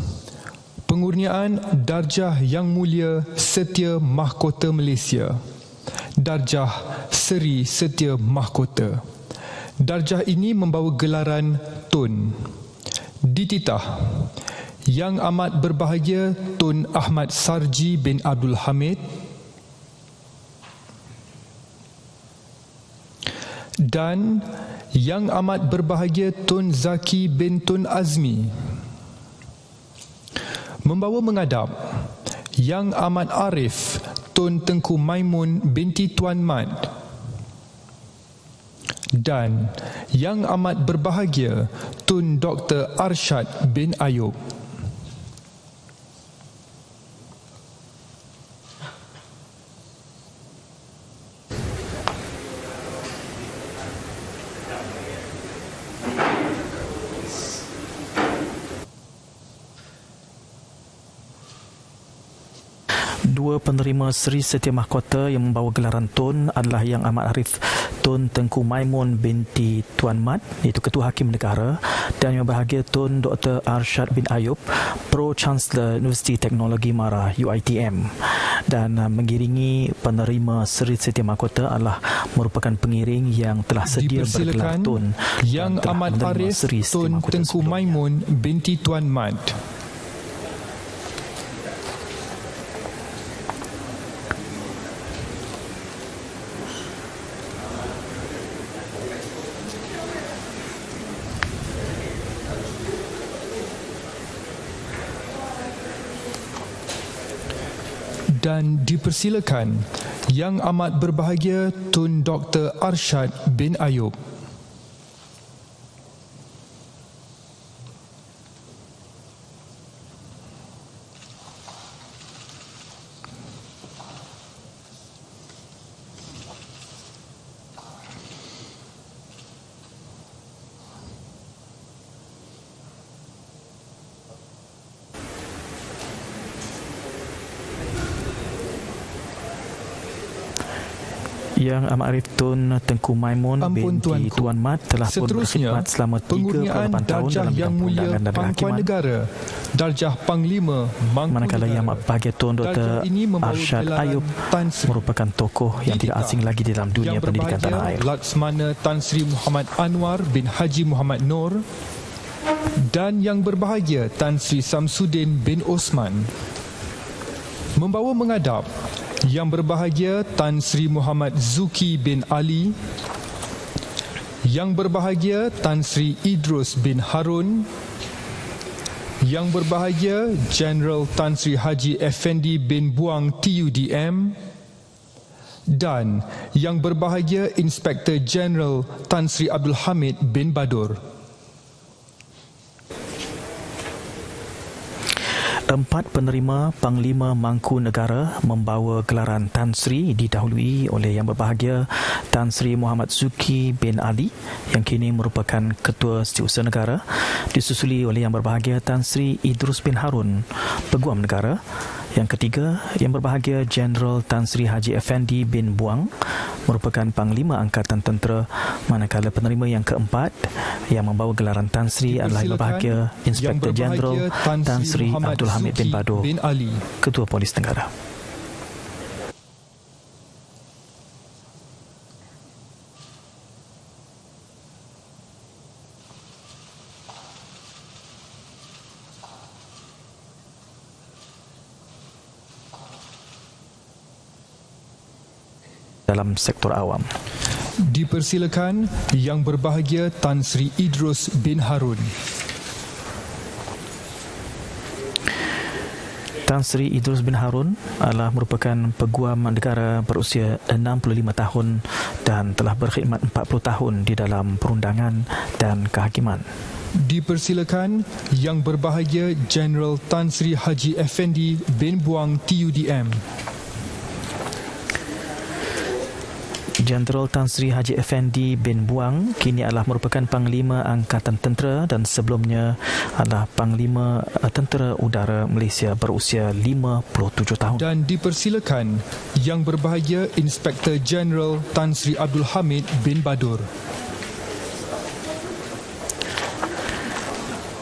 pengurniaan darjah Yang Mulia Setia Mahkota Malaysia, darjah Seri Setia Mahkota. Darjah ini membawa gelaran Tun. Dititah Yang Amat Berbahagia Tun Ahmad Sarji bin Abdul Hamid dan Yang Amat Berbahagia Tun Zaki bin Tun Azmi. Membawa mengadap Yang Amat Arif Tun Tengku Maimun binti Tuan Mat dan Yang Amat Berbahagia Tun Dr. Arshad bin Ayub. Dua penerima Seri Setia Mahkota yang membawa gelaran Tun adalah Yang Amat Arif Tun Tengku Maimun binti Tuan Mat, iaitu Ketua Hakim Negara, dan Yang Berbahagia Tun Dr. Arshad bin Ayub, Pro-Chancellor Universiti Teknologi MARA UiTM. Dan mengiringi penerima Seri Setia Mahkota adalah merupakan pengiring yang telah sedia bergelar Tun Yang Amat Arif Tun Tengku Maimun binti Tuan Mat. Dan dipersilakan Yang Amat Berbahagia Tun Dr. Arshad bin Ayub. Yang Amat Arif Tun Tengku Maimun binti Tuan Mat telah pun berkhidmat selama 38 tahun dalam bidang perundangan dan kehakiman. Negara, Darjah Panglima Mangku Manakala Yang Amat Bahagia Tun Dr. Arsyad Ayub merupakan tokoh yang tidak asing lagi di dalam dunia pendidikan tanah air. Laksmana Tan Sri Muhammad Anwar bin Haji Muhammad Nur dan Yang Berbahagia Tan Sri Samsudin bin Osman. Membawa mengadap Yang Berbahagia Tan Sri Muhammad Zuki bin Ali, Yang Berbahagia Tan Sri Idrus bin Harun, Yang Berbahagia General Tan Sri Haji Effendi bin Buang TUDM, dan Yang Berbahagia Inspektor General Tan Sri Abdul Hamid bin Badur. 4 penerima Panglima Mangku Negara membawa gelaran Tan Sri didahului oleh Yang Berbahagia Tan Sri Muhammad Zuki bin Ali yang kini merupakan Ketua Setiausaha Negara, disusuli oleh Yang Berbahagia Tan Sri Idrus bin Harun, Peguam Negara. Yang ketiga, Yang Berbahagia General Tan Sri Haji Effendi bin Buang merupakan Panglima Angkatan Tentera, manakala penerima yang keempat yang membawa gelaran Tan Sri adalah Yang Berbahagia Inspektor Jeneral Tan Sri Abdul Hamid bin Badur, Ketua Polis Negara. Dalam sektor awam, dipersilakan Yang Berbahagia Tan Sri Idrus bin Harun. Tan Sri Idrus bin Harun adalah merupakan Peguam Negara berusia 65 tahun dan telah berkhidmat 40 tahun di dalam perundangan dan kehakiman. Dipersilakan Yang Berbahagia General Tan Sri Haji Effendi bin Buang TUDM. Jeneral Tan Sri Haji Effendi bin Buang kini adalah merupakan Panglima Angkatan Tentera dan sebelumnya adalah Panglima Tentera Udara Malaysia berusia 57 tahun. Dan dipersilakan Yang Berbahagia Inspektor Jeneral Tan Sri Abdul Hamid bin Badur.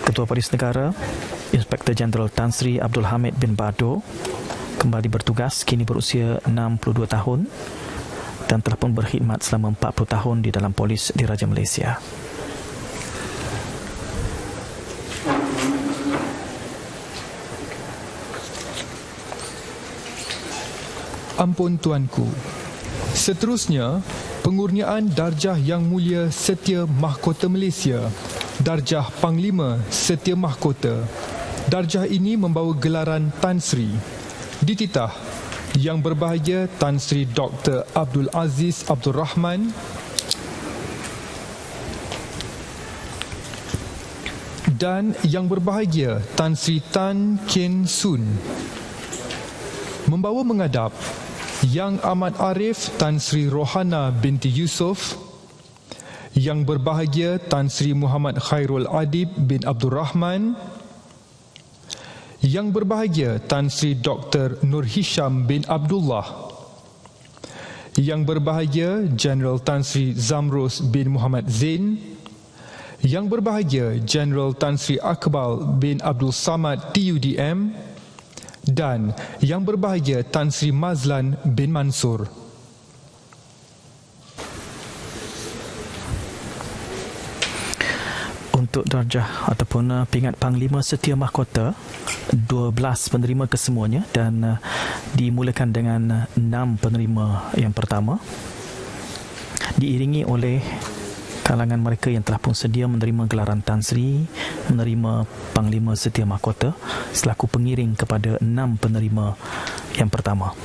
Ketua Polis Negara, Inspektor Jeneral Tan Sri Abdul Hamid bin Badur kembali bertugas, kini berusia 62 tahun dan telah pun berkhidmat selama 40 tahun di dalam polis Diraja Malaysia. Ampun Tuanku. Seterusnya, pengurniaan Darjah Yang Mulia Setia Mahkota Malaysia, Darjah Panglima Setia Mahkota. Darjah ini membawa gelaran Tan Sri. Dititah Yang Berbahagia Tan Sri Dr. Abdul Aziz Abdul Rahman dan Yang Berbahagia Tan Sri Tan Ken Sun. Membawa mengadap Yang Amat Arif Tan Sri Rohana binti Yusof, Yang Berbahagia Tan Sri Muhammad Khairul Adib bin Abdul Rahman, Yang Berbahagia Tan Sri Dr. Nur Hisham bin Abdullah, Yang Berbahagia General Tan Sri Zamrus bin Muhammad Zain, Yang Berbahagia General Tan Sri Akbal bin Abdul Samad TUDM, dan Yang Berbahagia Tan Sri Mazlan bin Mansur. Untuk darjah ataupun pingat Panglima Setia Mahkota, 12 penerima kesemuanya dan dimulakan dengan 6 penerima yang pertama, diiringi oleh kalangan mereka yang telah pun sedia menerima gelaran Tan Sri, menerima Panglima Setia Mahkota selaku pengiring kepada 6 penerima yang pertama.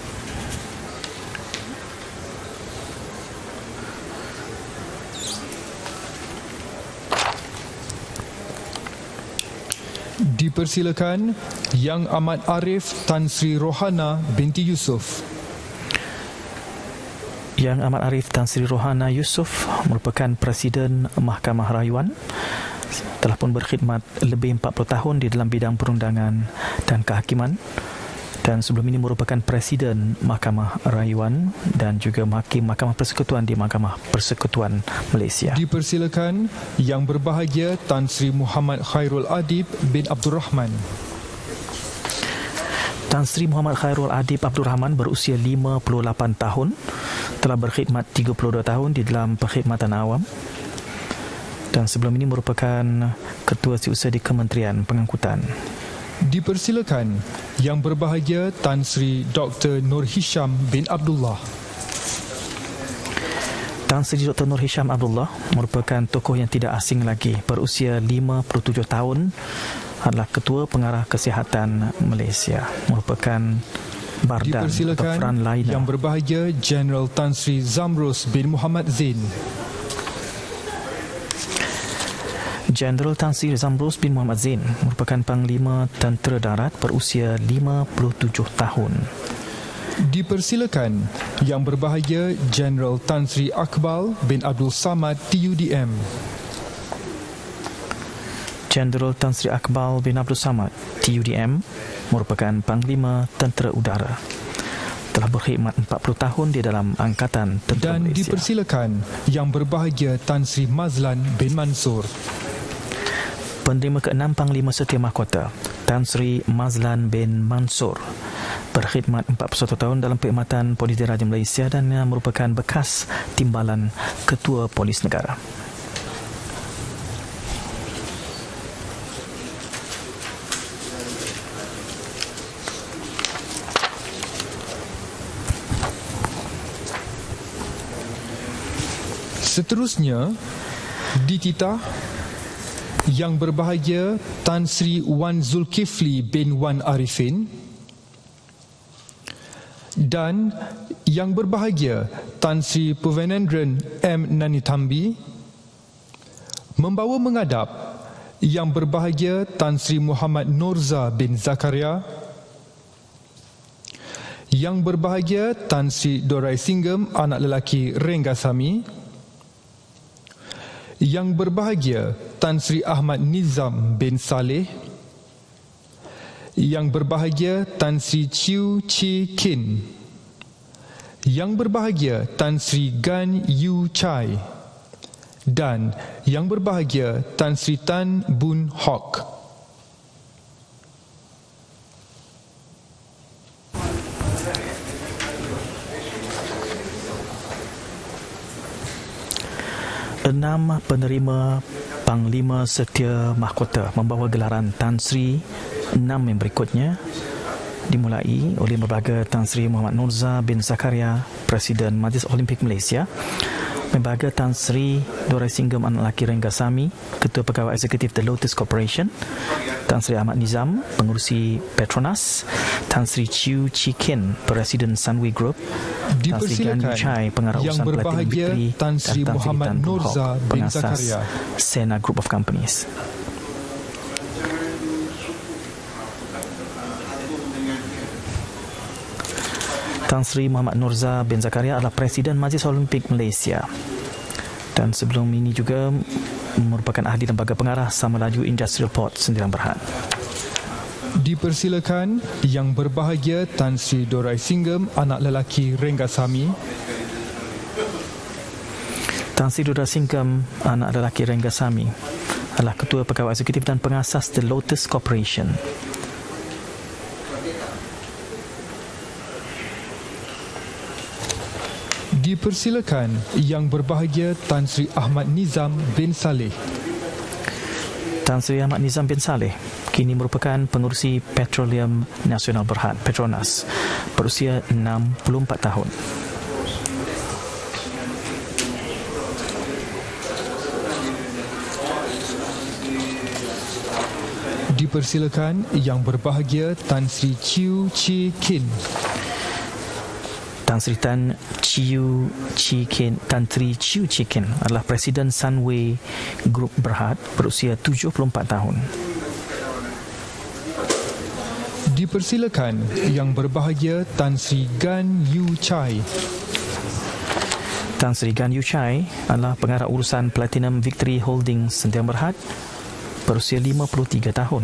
Dipersilakan Yang Amat Arif Tan Sri Rohana binti Yusof. Yang Amat Arif Tan Sri Rohana Yusof merupakan Presiden Mahkamah Rayuan, telah pun berkhidmat lebih 40 tahun di dalam bidang perundangan dan kehakiman dan sebelum ini merupakan Presiden Mahkamah Rayuan dan juga Hakim Mahkamah Persekutuan di Mahkamah Persekutuan Malaysia. Dipersilakan Yang Berbahagia Tan Sri Muhammad Khairul Adib bin Abdul Rahman. Tan Sri Muhammad Khairul Adib Abdul Rahman berusia 58 tahun, telah berkhidmat 32 tahun di dalam perkhidmatan awam dan sebelum ini merupakan Ketua Setiausaha di Kementerian Pengangkutan. Dipersilakan Yang Berbahagia Tan Sri Dr. Nur Hisham bin Abdullah. Tan Sri Dr. Nur Hisham Abdullah merupakan tokoh yang tidak asing lagi, berusia 57 tahun, adalah Ketua Pengarah Kesihatan Malaysia, merupakan bardan atau frontliner. Yang Berbahagia General Tan Sri Zamrus bin Muhammad Zain. Jeneral Tan Sri Zamrus bin Muhammad Zain merupakan Panglima Tentera Darat berusia 57 tahun. Dipersilakan Yang Berbahagia Jeneral Tan Sri Akbal bin Abdul Samad TUDM. Jeneral Tan Sri Akbal bin Abdul Samad TUDM merupakan Panglima Tentera Udara. Telah berkhidmat 40 tahun di dalam Angkatan Tentera Dan Malaysia. dipersilakan Yang Berbahagia Tan Sri Mazlan bin Mansur. Penerima ke-6 Panglima Setia Mahkota Tan Sri Mazlan bin Mansur berkhidmat 41 tahun dalam perkhidmatan Polis Diraja Malaysia dan merupakan bekas timbalan Ketua Polis Negara. Seterusnya dititah Yang Berbahagia Tan Sri Wan Zulkifli bin Wan Arifin dan Yang Berbahagia Tan Sri Puvenendran M. Nanitambi membawa menghadap Yang Berbahagia Tan Sri Muhammad Norza bin Zakaria, Yang Berbahagia Tan Sri Dorai Singgam anak lelaki Renggasami, Yang Berbahagia Tan Sri Ahmad Nizam bin Saleh, Yang Berbahagia Tan Sri Chiu Chi Kin, Yang Berbahagia Tan Sri Gan Yu Chai dan Yang Berbahagia Tan Sri Tan Boon Hock. Enam penerima Panglima Setia Mahkota membawa gelaran Tan Sri 6 yang berikutnya dimulai oleh Yang Berbahagia Tan Sri Muhammad Norza bin Zakaria, Presiden Majlis Olimpik Malaysia, Yang Berbahagia Tan Sri Dorai Singgam anak lelaki Renggasami, Ketua Pegawai Eksekutif The Lotus Corporation, Tan Sri Ahmad Nizam, Pengurusi Petronas, Tan Sri Chiu Chi Kin, Presiden Sunway Group, Tan Sri Gan Yu Chai, Pengarah Yang Urusan Platinum Berbahagia Victory, Tan Sri dan Muhammad Tan Boon Hock, Norza bin pengasas Zakaria. Sena Group of Companies. Tan Sri Muhammad Norza bin Zakaria adalah Presiden Majlis Olimpik Malaysia dan sebelum ini juga merupakan ahli lembaga pengarah Sama Laju Industrial Port Sendirian Berhad. Dipersilakan Yang Berbahagia Tan Sri Dorai Singgam anak lelaki Renggasami, Tan Sri Dorai Singgam anak lelaki Renggasami adalah Ketua Pegawai Eksekutif dan pengasas The Lotus Corporation. Dipersilakan Yang Berbahagia Tan Sri Ahmad Nizam bin Saleh. Tan Sri Ahmad Nizam bin Saleh kini merupakan pengurusi Petroleum Nasional Berhad Petronas, berusia 64 tahun. Dipersilakan Yang Berbahagia Tan Sri Chiu Chi Kin. Tan Sri Tan Chiu Chi Kin, Tan Sri Chiu Chi Kin adalah Presiden Sunway Group Berhad, berusia 74 tahun. Dipersilakan Yang Berbahagia Tan Sri Gan Yu Chai. Tan Sri Gan Yu Chai adalah Pengarah Urusan Platinum Victory Holdings Sdn Bhd, berusia 53 tahun.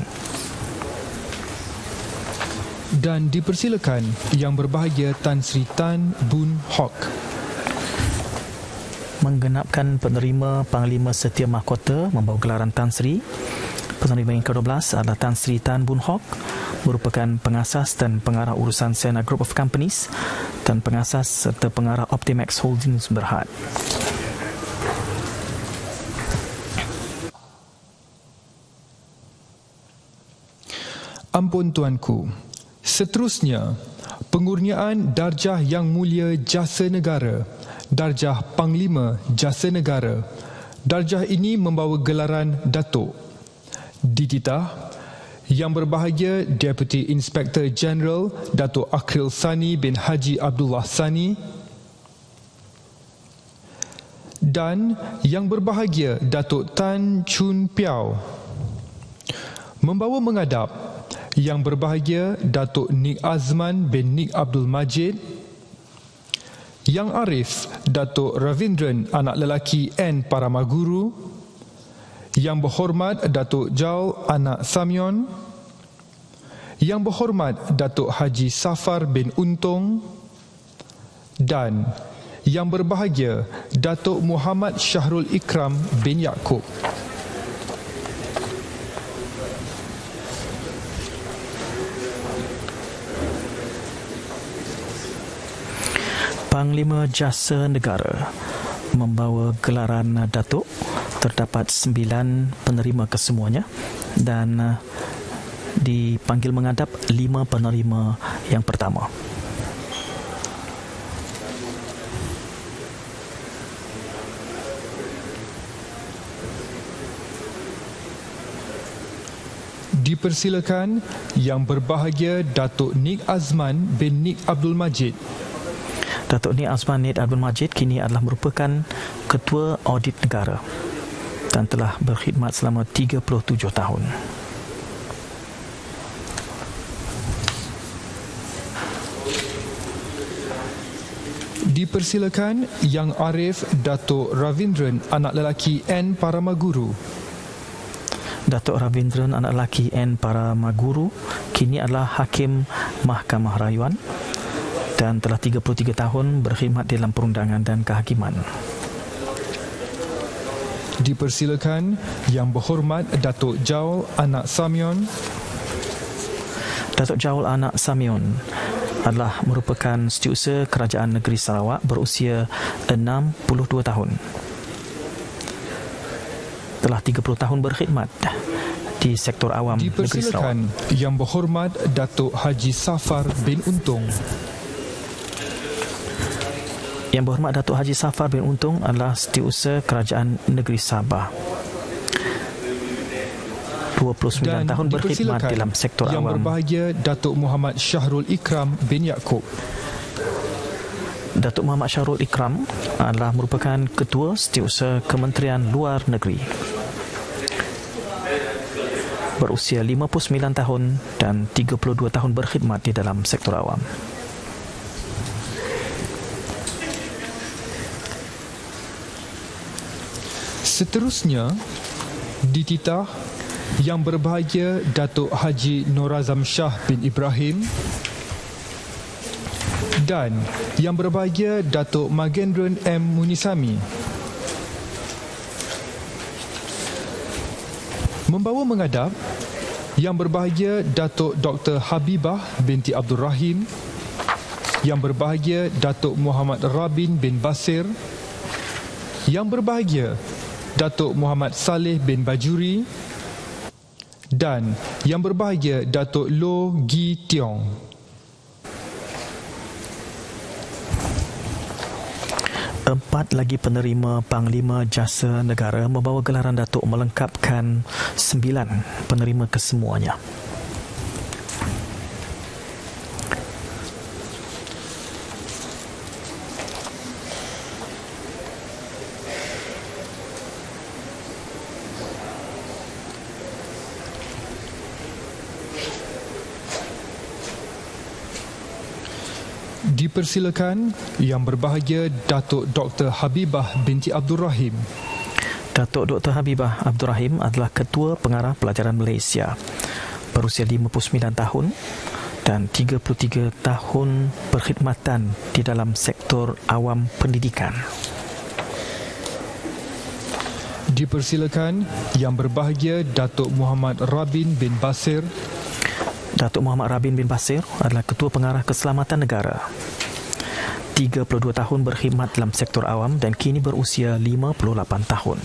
Dan dipersilakan Yang Berbahagia Tan Sri Tan Boon Hock. Menggenapkan penerima Panglima Setia Mahkota membawa gelaran Tan Sri. Penerima yang ke-12 adalah Tan Sri Tan Boon Hock, merupakan pengasas dan pengarah urusan Sena Group of Companies dan pengasas serta pengarah Optimax Holdings Berhad. Ampun Tuanku. Seterusnya, pengurniaan Darjah Yang Mulia Jasa Negara, Darjah Panglima Jasa Negara. Darjah ini membawa gelaran Datuk. Dititah Yang Berbahagia Deputy Inspector General Datuk Akril Sani bin Haji Abdullah Sani dan Yang Berbahagia Datuk Tan Chun Piao. Membawa mengadap Yang Berbahagia Datuk Nik Azman bin Nik Abdul Majid, Yang Arif Datuk Ravindran anak lelaki N Paramaguru, Yang Berhormat Datuk Jaul anak Samyon, Yang Berhormat Datuk Haji Safar bin Untung dan Yang Berbahagia Datuk Muhammad Syahrul Ikram bin Yaakob. Panglima Jasa Negara membawa gelaran Datuk. Terdapat 9 penerima kesemuanya dan dipanggil menghadap 5 penerima yang pertama. Dipersilakan Yang Berbahagia Datuk Nik Azman bin Nik Abdul Majid. Datuk Nik Azman bin Abdul Majid kini adalah merupakan Ketua Audit Negara dan telah berkhidmat selama 37 tahun. Dipersilakan Yang Arif Datuk Ravindran anak lelaki N Paramaguru. Datuk Ravindran anak lelaki N Paramaguru kini adalah Hakim Mahkamah Rayuan dan telah 33 tahun berkhidmat dalam perundangan dan kehakiman. Dipersilakan Yang Berhormat Datuk Jaul anak Samyon. Datuk Jaul anak Samyon adalah merupakan Setiausaha Kerajaan Negeri Sarawak berusia 62 tahun. Telah 30 tahun berkhidmat di sektor awam Negeri Sarawak. Dipersilakan Yang Berhormat Datuk Haji Safar bin Untung. Yang Berhormat Datuk Haji Safar bin Untung adalah Setiausaha Kerajaan Negeri Sabah. 29 Dan tahun berkhidmat dalam sektor Yang awam. Yang Berbahagia Datuk Muhammad Syahrul Ikram bin Yaakob. Datuk Muhammad Syahrul Ikram adalah merupakan Ketua Setiausaha Kementerian Luar Negeri. Berusia 59 tahun dan 32 tahun berkhidmat di dalam sektor awam. Seterusnya, dititah Yang Berbahagia Datuk Haji Norazam Shah bin Ibrahim dan Yang Berbahagia Datuk Magendran M. Munisami. Membawa menghadap Yang Berbahagia Datuk Dr. Habibah binti Abdul Rahim, Yang Berbahagia Datuk Muhammad Rabin bin Basir, Yang Berbahagia Datuk Muhammad Saleh bin Bajuri dan Yang Berbahagia Datuk Loh Gi Tiong. Empat lagi penerima Panglima Jasa Negara membawa gelaran Datuk melengkapkan 9 penerima kesemuanya. Dipersilakan Yang Berbahagia Datuk Dr. Habibah binti Abdul Rahim. Datuk Dr. Habibah Abdul Rahim adalah Ketua Pengarah Pelajaran Malaysia. Berusia 59 tahun dan 33 tahun perkhidmatan di dalam sektor awam pendidikan. Dipersilakan Yang Berbahagia Datuk Muhammad Rabin bin Basir. Datuk Muhammad Rabin bin Basir adalah Ketua Pengarah Keselamatan Negara. 32 tahun berkhidmat dalam sektor awam dan kini berusia 58 tahun.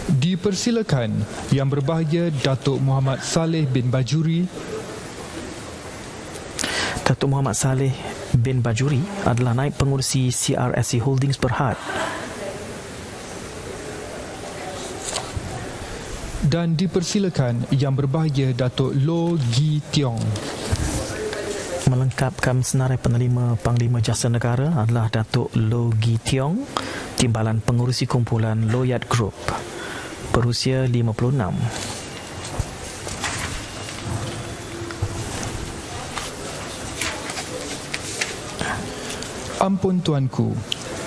Dipersilakan Yang Berbahagia Datuk Muhammad Saleh bin Bajuri. Datuk Muhammad Saleh bin Bajuri adalah Naib Pengurusi CRSC Holdings Berhad. Dan dipersilakan Yang Berbahagia Datuk Loh Gi Tiong. Melengkapkan senarai penerima Panglima Jasa Negara adalah Datuk Loh Gi Tiong, Timbalan Pengurusi Kumpulan Loyat Group, berusia 56. Ampun Tuanku,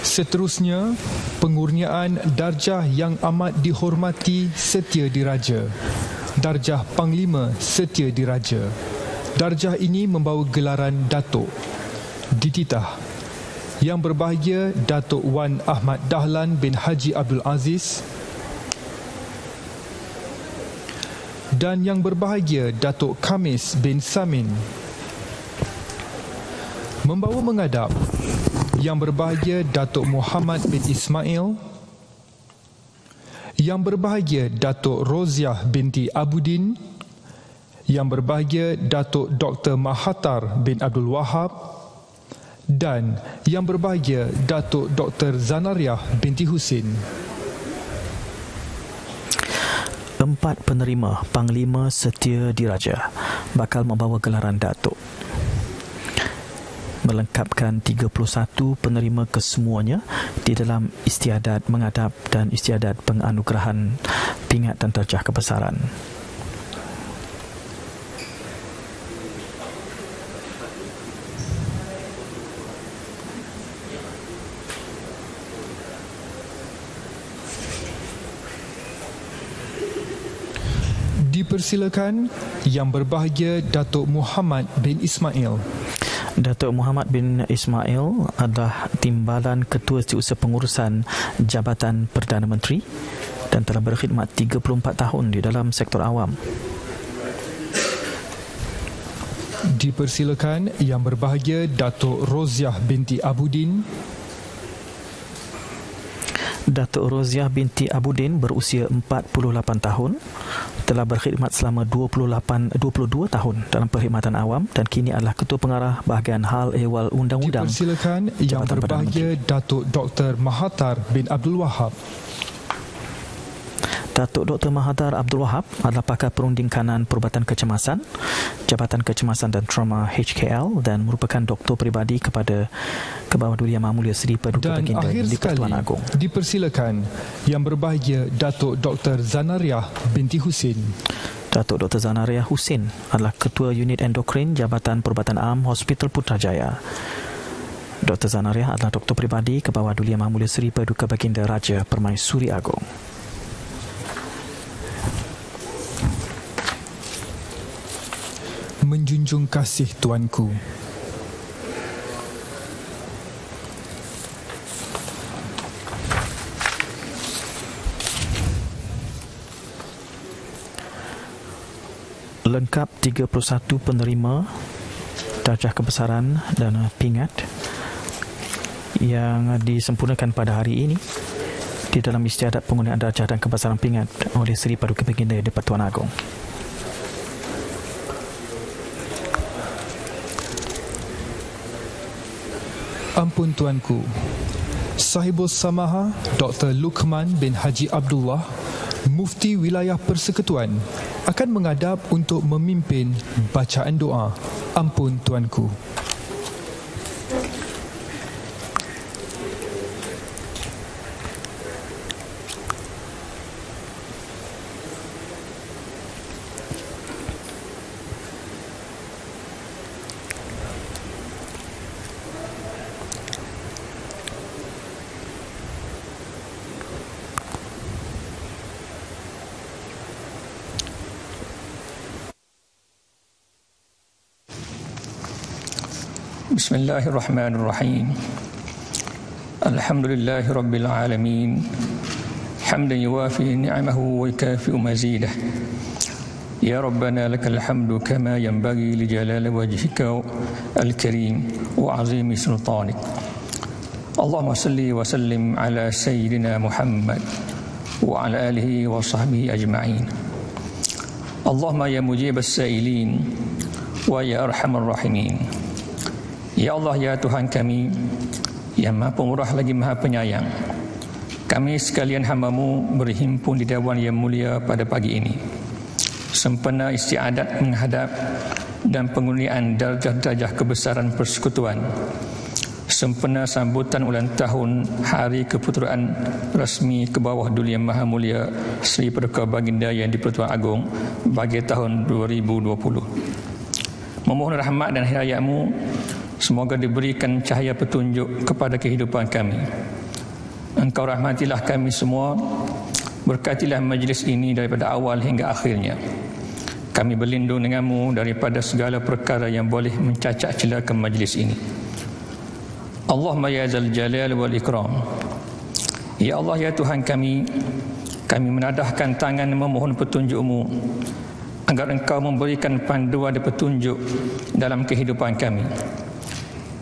seterusnya pengurniaan darjah yang amat dihormati Setia Diraja, darjah Panglima Setia Diraja. Darjah ini membawa gelaran Datuk. Dititah Yang Berbahagia Datuk Wan Ahmad Dahlan bin Haji Abdul Aziz dan Yang Berbahagia Datuk Khamis bin Samin. Membawa menghadap Yang Berbahagia Datuk Muhammad bin Ismail, Yang Berbahagia Datuk Roziah binti Abudin, Yang Berbahagia Datuk Dr. Mahathir bin Abdul Wahab dan Yang Berbahagia Datuk Dr. Zanariah binti Husin. 4 penerima Panglima Setia Diraja bakal membawa gelaran Datuk, melengkapkan 31 penerima kesemuanya di dalam istiadat menghadap dan istiadat penganugerahan pingat dan darjah kebesaran. Dipersilakan Yang Berbahagia Datuk Muhammad bin Ismail. Datuk Muhammad bin Ismail adalah Timbalan Ketua Setiausaha Pengurusan Jabatan Perdana Menteri dan telah berkhidmat 34 tahun di dalam sektor awam. Dipersilakan Yang Berbahagia Datuk Roziah binti Abudin. Datuk Roziah binti Abudin berusia 48 tahun, telah berkhidmat selama 22 tahun dalam perkhidmatan awam dan kini adalah Ketua Pengarah Bahagian Hal Ehwal Undang-Undang. Dipersilakan Yang Berbahagia Datuk Dr. Mahathir bin Abdul Wahab. Datuk Dr. Mahathir Abdul Wahab adalah pakar perunding kanan perubatan kecemasan, Jabatan Kecemasan dan Trauma HKL dan merupakan doktor peribadi kepada Kebawah Duli Yang Maha Mulia Seri Paduka Baginda di Pertuan Agong. Dipersilakan Yang Berbahagia Datuk Dr. Zanariah binti Husin. Datuk Dr. Zanariah Husin adalah Ketua Unit Endokrin Jabatan Perubatan Am Hospital Putrajaya. Dr. Zanariah adalah doktor peribadi Kebawah Duli Yang Maha Mulia Seri Paduka Baginda Raja Permaisuri Agong. Menjunjung kasih Tuanku, lengkap 31 penerima darjah kebesaran dan pingat yang disempurnakan pada hari ini di dalam istiadat penggunaan darjah dan kebesaran pingat oleh Seri Paduka Baginda di Pertuan Agong. Ampun Tuanku, Sahibus Samaha Dr. Luqman bin Haji Abdullah, Mufti Wilayah Persekutuan, akan menghadap untuk memimpin bacaan doa. Ampun Tuanku. Bismillahirrahmanirrahim. Alhamdulillahi rabbil alamin. Hamdan yuwafi ni'amahu wa yukafi'u mazidah. Ya Rabbana lakal hamdu kama yanbaghi li jalali wajhika al-karim wa 'azimi sultanik. Allahumma salli wa sallim ala sayyidina Muhammad wa ala alihi wa sahbihi ajma'in. Allahumma ya mujib as-sa'ilin wa ya arhamar rahimin. Ya Allah, ya Tuhan kami yang Maha Pemurah lagi Maha Penyayang, kami sekalian hamba-Mu berhimpun di Dewan yang mulia pada pagi ini, sempena istiadat menghadap dan pengundian darjah-darjah kebesaran persekutuan, sempena sambutan ulang tahun Hari Keputeraan Rasmi ke bawah Duli Yang Maha Mulia Sri Paduka Baginda Yang di-Pertuan Agong bagi tahun 2020. Memohon rahmat dan hidayah-Mu semoga diberikan cahaya petunjuk kepada kehidupan kami. Engkau rahmatilah kami semua, berkatilah majlis ini daripada awal hingga akhirnya. Kami berlindung denganmu daripada segala perkara yang boleh mencacak celakan majlis ini. Allahumma ya zal jalal wal ikram. Ya Allah, ya Tuhan kami menadahkan tangan memohon petunjuk-Mu agar Engkau memberikan panduan dan petunjuk dalam kehidupan kami.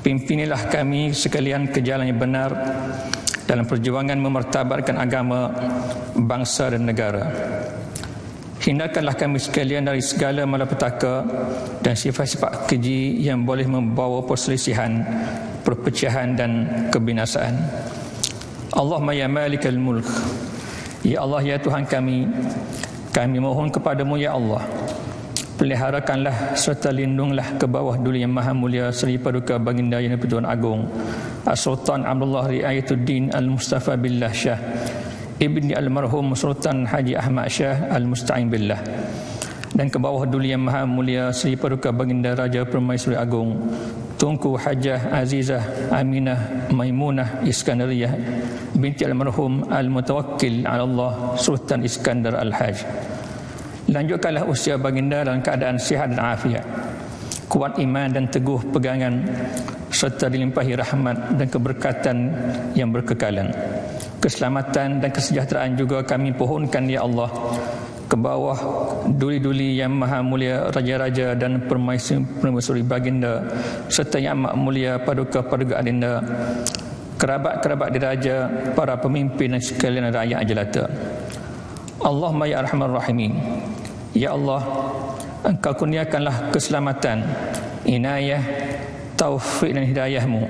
Pimpinilah kami sekalian ke jalan yang benar dalam perjuangan memartabatkan agama, bangsa dan negara. Hindarkanlah kami sekalian dari segala malapetaka dan sifat-sifat keji yang boleh membawa perselisihan, perpecahan dan kebinasaan. Allahumma ya malikal mulk. Ya Allah, ya Tuhan kami mohon kepadamu ya Allah, peliharakanlah serta lindunglah ke bawah Duli Yang Maha Mulia Sri Paduka Baginda Yang di-Pertuan Agong As-Sultan Abdullah Riayatuddin Al-Mustafa Billah Shah Ibni Al-Marhum Sultan Haji Ahmad Shah Al-Musta'in Billah, dan ke bawah Duli Yang Maha Mulia Sri Paduka Baginda Raja Permaisuri Agong Tunku Hajah Azizah Aminah Maimunah Iskandariyah binti Al-Marhum Al-Mutawakkil ala Allah Sultan Iskandar Al-Haj. Lanjutkanlah usia baginda dalam keadaan sihat dan afiat, kuat iman dan teguh pegangan, serta dilimpahi rahmat dan keberkatan yang berkekalan. Keselamatan dan kesejahteraan juga kami pohonkan ya Allah ke bawah duli-duli yang maha mulia raja-raja dan permaisuri baginda, serta yang amat mulia paduka-paduka adinda, kerabat-kerabat diraja, para pemimpin dan sekalian rakyat jelata. Allahumma ya arhamar rahimin. Ya Allah, Engkau kurniakanlah keselamatan, inayah, taufik dan hidayah-Mu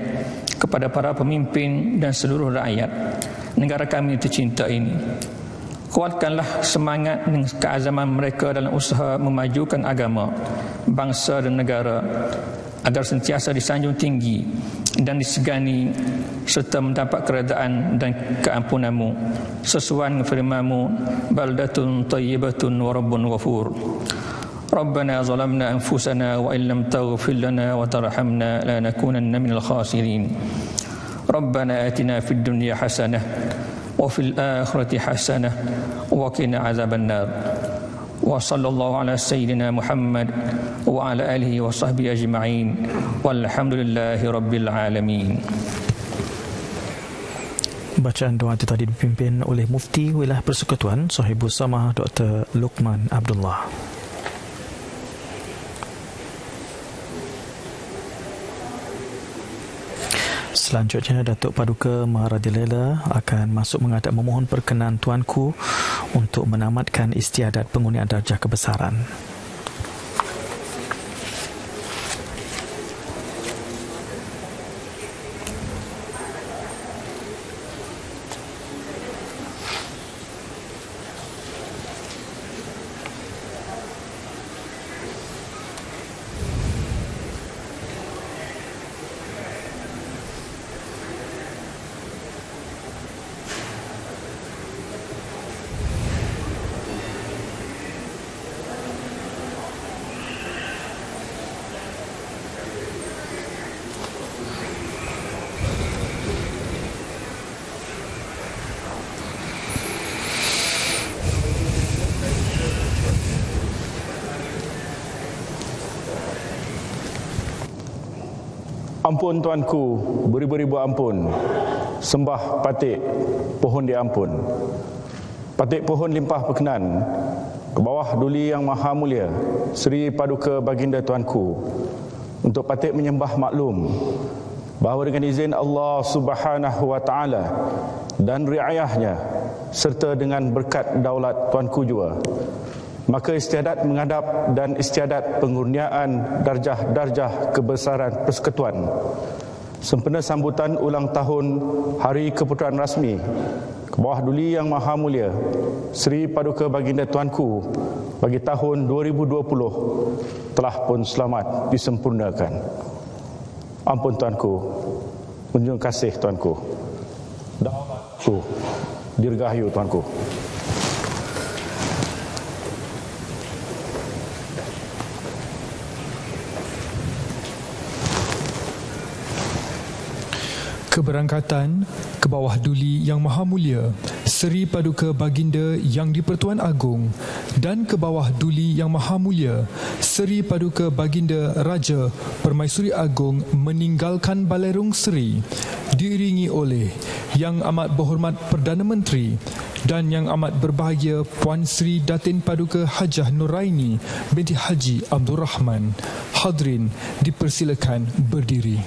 kepada para pemimpin dan seluruh rakyat negara kami tercinta ini. Kuatkanlah semangat dan keazaman mereka dalam usaha memajukan agama, bangsa dan negara agar sentiasa disanjung tinggi dan disegani, serta mendapat keredaan dan keampunan-Mu sesuai dengan firman-Mu, baldatun tayyibatun wa rabbun ghafur. Rabbana zalamna anfusana wa illam taghfir lana wa tarhamna lanakunanna minal khasirin. Rabbana atina fid dunya hasanah wa fil akhirati hasanah wa qina azabannar. Wa sallallahu ala sayyidina Muhammad wa ala alihi wa sahbihi ajma'in walhamdulillahi rabbil alamin. Bacaan doa itu tadi dipimpin oleh Mufti Wilayah Persekutuan Sahibul Samah Dr. Luqman Abdullah. Selanjutnya Datuk Paduka Maharadilala akan masuk menghadap memohon perkenan Tuanku untuk menamatkan istiadat pengundian darjah kebesaran. Ampun Tuanku, beribu-ribu ampun. Sembah patik pohon diampun. Patik pohon limpah perkenan ke bawah duli yang maha mulia Seri Paduka Baginda Tuanku, untuk patik menyembah maklum bahawa dengan izin Allah Subhanahu wa taala dan riayahnya serta dengan berkat daulat Tuanku jua, maka istiadat menghadap dan istiadat pengurniaan darjah-darjah kebesaran persekutuan sempena sambutan ulang tahun Hari Keputeraan Rasmi ke bawah duli yang maha mulia Seri Paduka Baginda Tuanku bagi tahun 2020 telah pun selamat disempurnakan. Ampun Tuanku, menjunjung kasih Tuanku, daulatku dirgahayu Tuanku. Keberangkatan ke bawah duli yang maha mulia Seri Paduka Baginda Yang di-Pertuan Agong dan ke bawah duli yang maha mulia Seri Paduka Baginda Raja Permaisuri Agong meninggalkan Balerong Seri, diiringi oleh Yang Amat Berhormat Perdana Menteri dan Yang Amat Berbahagia Puan Sri Datin Paduka Hajah Nuraini binti Haji Abdul Rahman. Hadirin dipersilakan berdiri.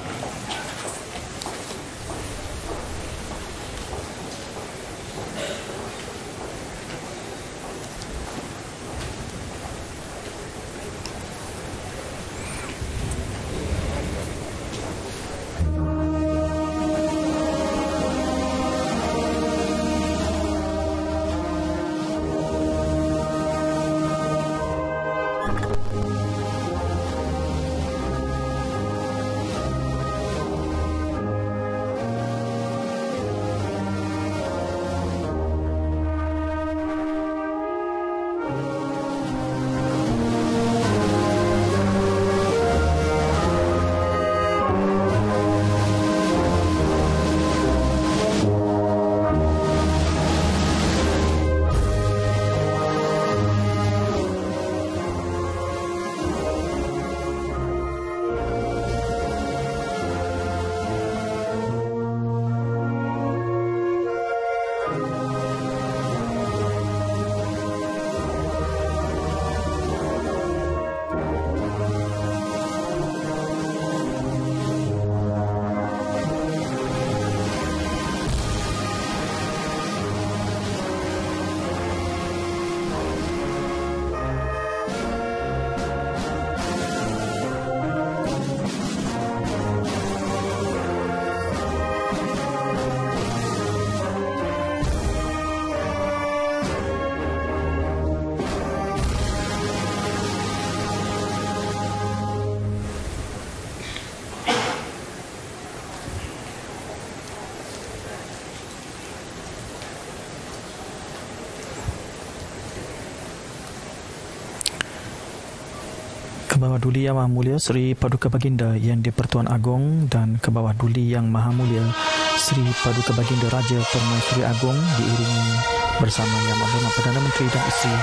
Ke bawah duli yang maha mulia Seri Paduka Baginda Yang di-Pertuan Agong dan ke bawah duli yang maha mulia Seri Paduka Baginda Raja Permaisuri Agong diiringi bersama Yang Amat Berhormat Perdana Menteri dan isteri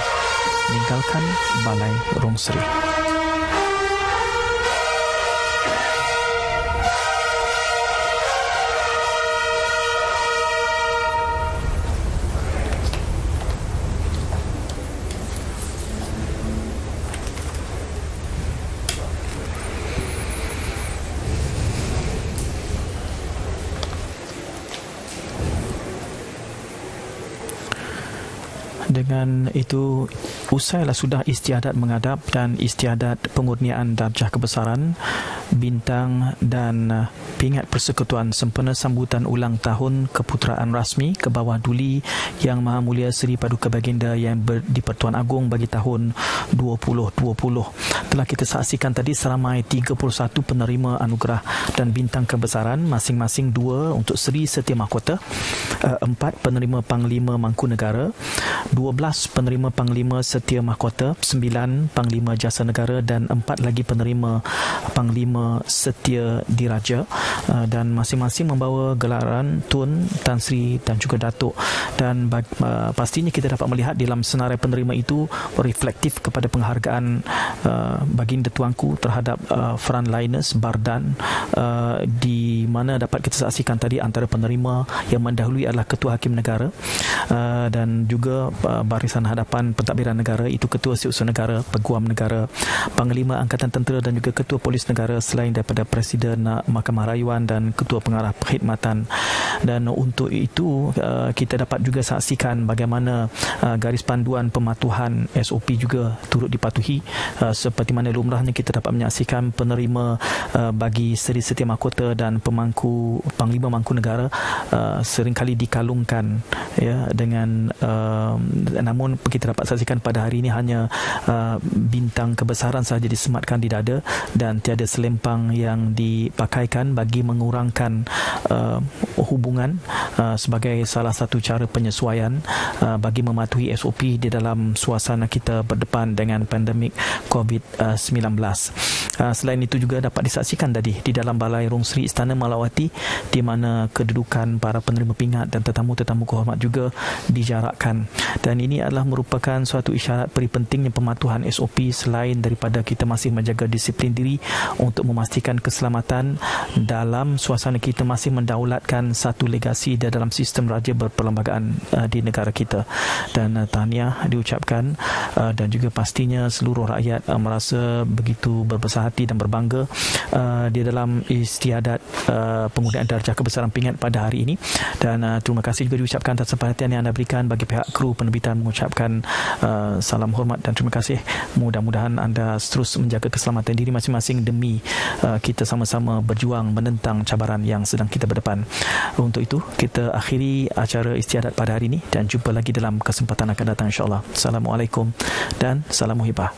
meninggalkan Balai Rong Seri. Dengan itu, usailah sudah istiadat menghadap dan istiadat pengurniaan darjah kebesaran, bintang dan pingat persekutuan sempena sambutan ulang tahun keputeraan rasmi ke bawah duli Yang Maha Mulia Seri Paduka Baginda Yang di-Pertuan Agong bagi tahun 2020. Telah kita saksikan tadi seramai 31 penerima anugerah dan bintang kebesaran, masing-masing 2 untuk Seri Setia Mahkota, 4 penerima Panglima Mangkunegara, 12 penerima Panglima setia mahkota, 9 Panglima Jasa Negara dan 4 lagi penerima Panglima Setia Diraja, dan masing-masing membawa gelaran Tun, Tan Sri dan juga Datuk. Dan pastinya kita dapat melihat dalam senarai penerima itu reflektif kepada penghargaan baginda tuanku terhadap frontliners Bardan, di mana dapat kita saksikan tadi antara penerima yang mendahului adalah Ketua Hakim Negara dan juga Barisan Hadapan Pentadbiran Negara, itu Ketua Setiausaha Negara, Peguam Negara, Panglima Angkatan Tentera dan juga Ketua Polis Negara, selain daripada Presiden Mahkamah Rayuan dan Ketua Pengarah Perkhidmatan. Dan untuk itu kita dapat juga saksikan bagaimana garis panduan pematuhan SOP juga turut dipatuhi, seperti mana lumrahnya kita dapat menyaksikan penerima bagi Seri Setia Mahkota dan Panglima Mangku Negara seringkali dikalungkan, ya, dengan namun kita dapat saksikan pada hari ini hanya bintang kebesaran sahaja disematkan di dada dan tiada selempang yang dipakaikan bagi mengurangkan hubungan, sebagai salah satu cara penyesuaian bagi mematuhi SOP di dalam suasana kita berdepan dengan pandemik COVID-19. Selain itu juga dapat disaksikan tadi di dalam Balai Rungsri Istana Malawati, di mana kedudukan para penerima pingat dan tetamu-tetamu kehormat juga dijarakkan. Dan ini adalah merupakan suatu isyarat peri pentingnya pematuhan SOP, selain daripada kita masih menjaga disiplin diri untuk memastikan keselamatan dalam suasana kita masih mendaulatkan satu legasi di dalam sistem raja berperlembagaan di negara kita. Dan tahniah diucapkan dan juga pastinya seluruh rakyat merasa begitu berbesar hati dan berbangga di dalam istiadat penggunaan darjah kebesaran pingat pada hari ini. Dan terima kasih juga diucapkan atas perhatian yang anda berikan. Bagi pihak kru penerbitan mengucapkan salam hormat dan terima kasih. Mudah-mudahan anda terus menjaga keselamatan diri masing-masing demi kita sama-sama berjuang menentang cabaran yang sedang kita berdepan. Untuk itu kita akhiri acara istiadat pada hari ini dan jumpa lagi dalam kesempatan akan datang, insya-Allah. Assalamualaikum dan salam muhibah.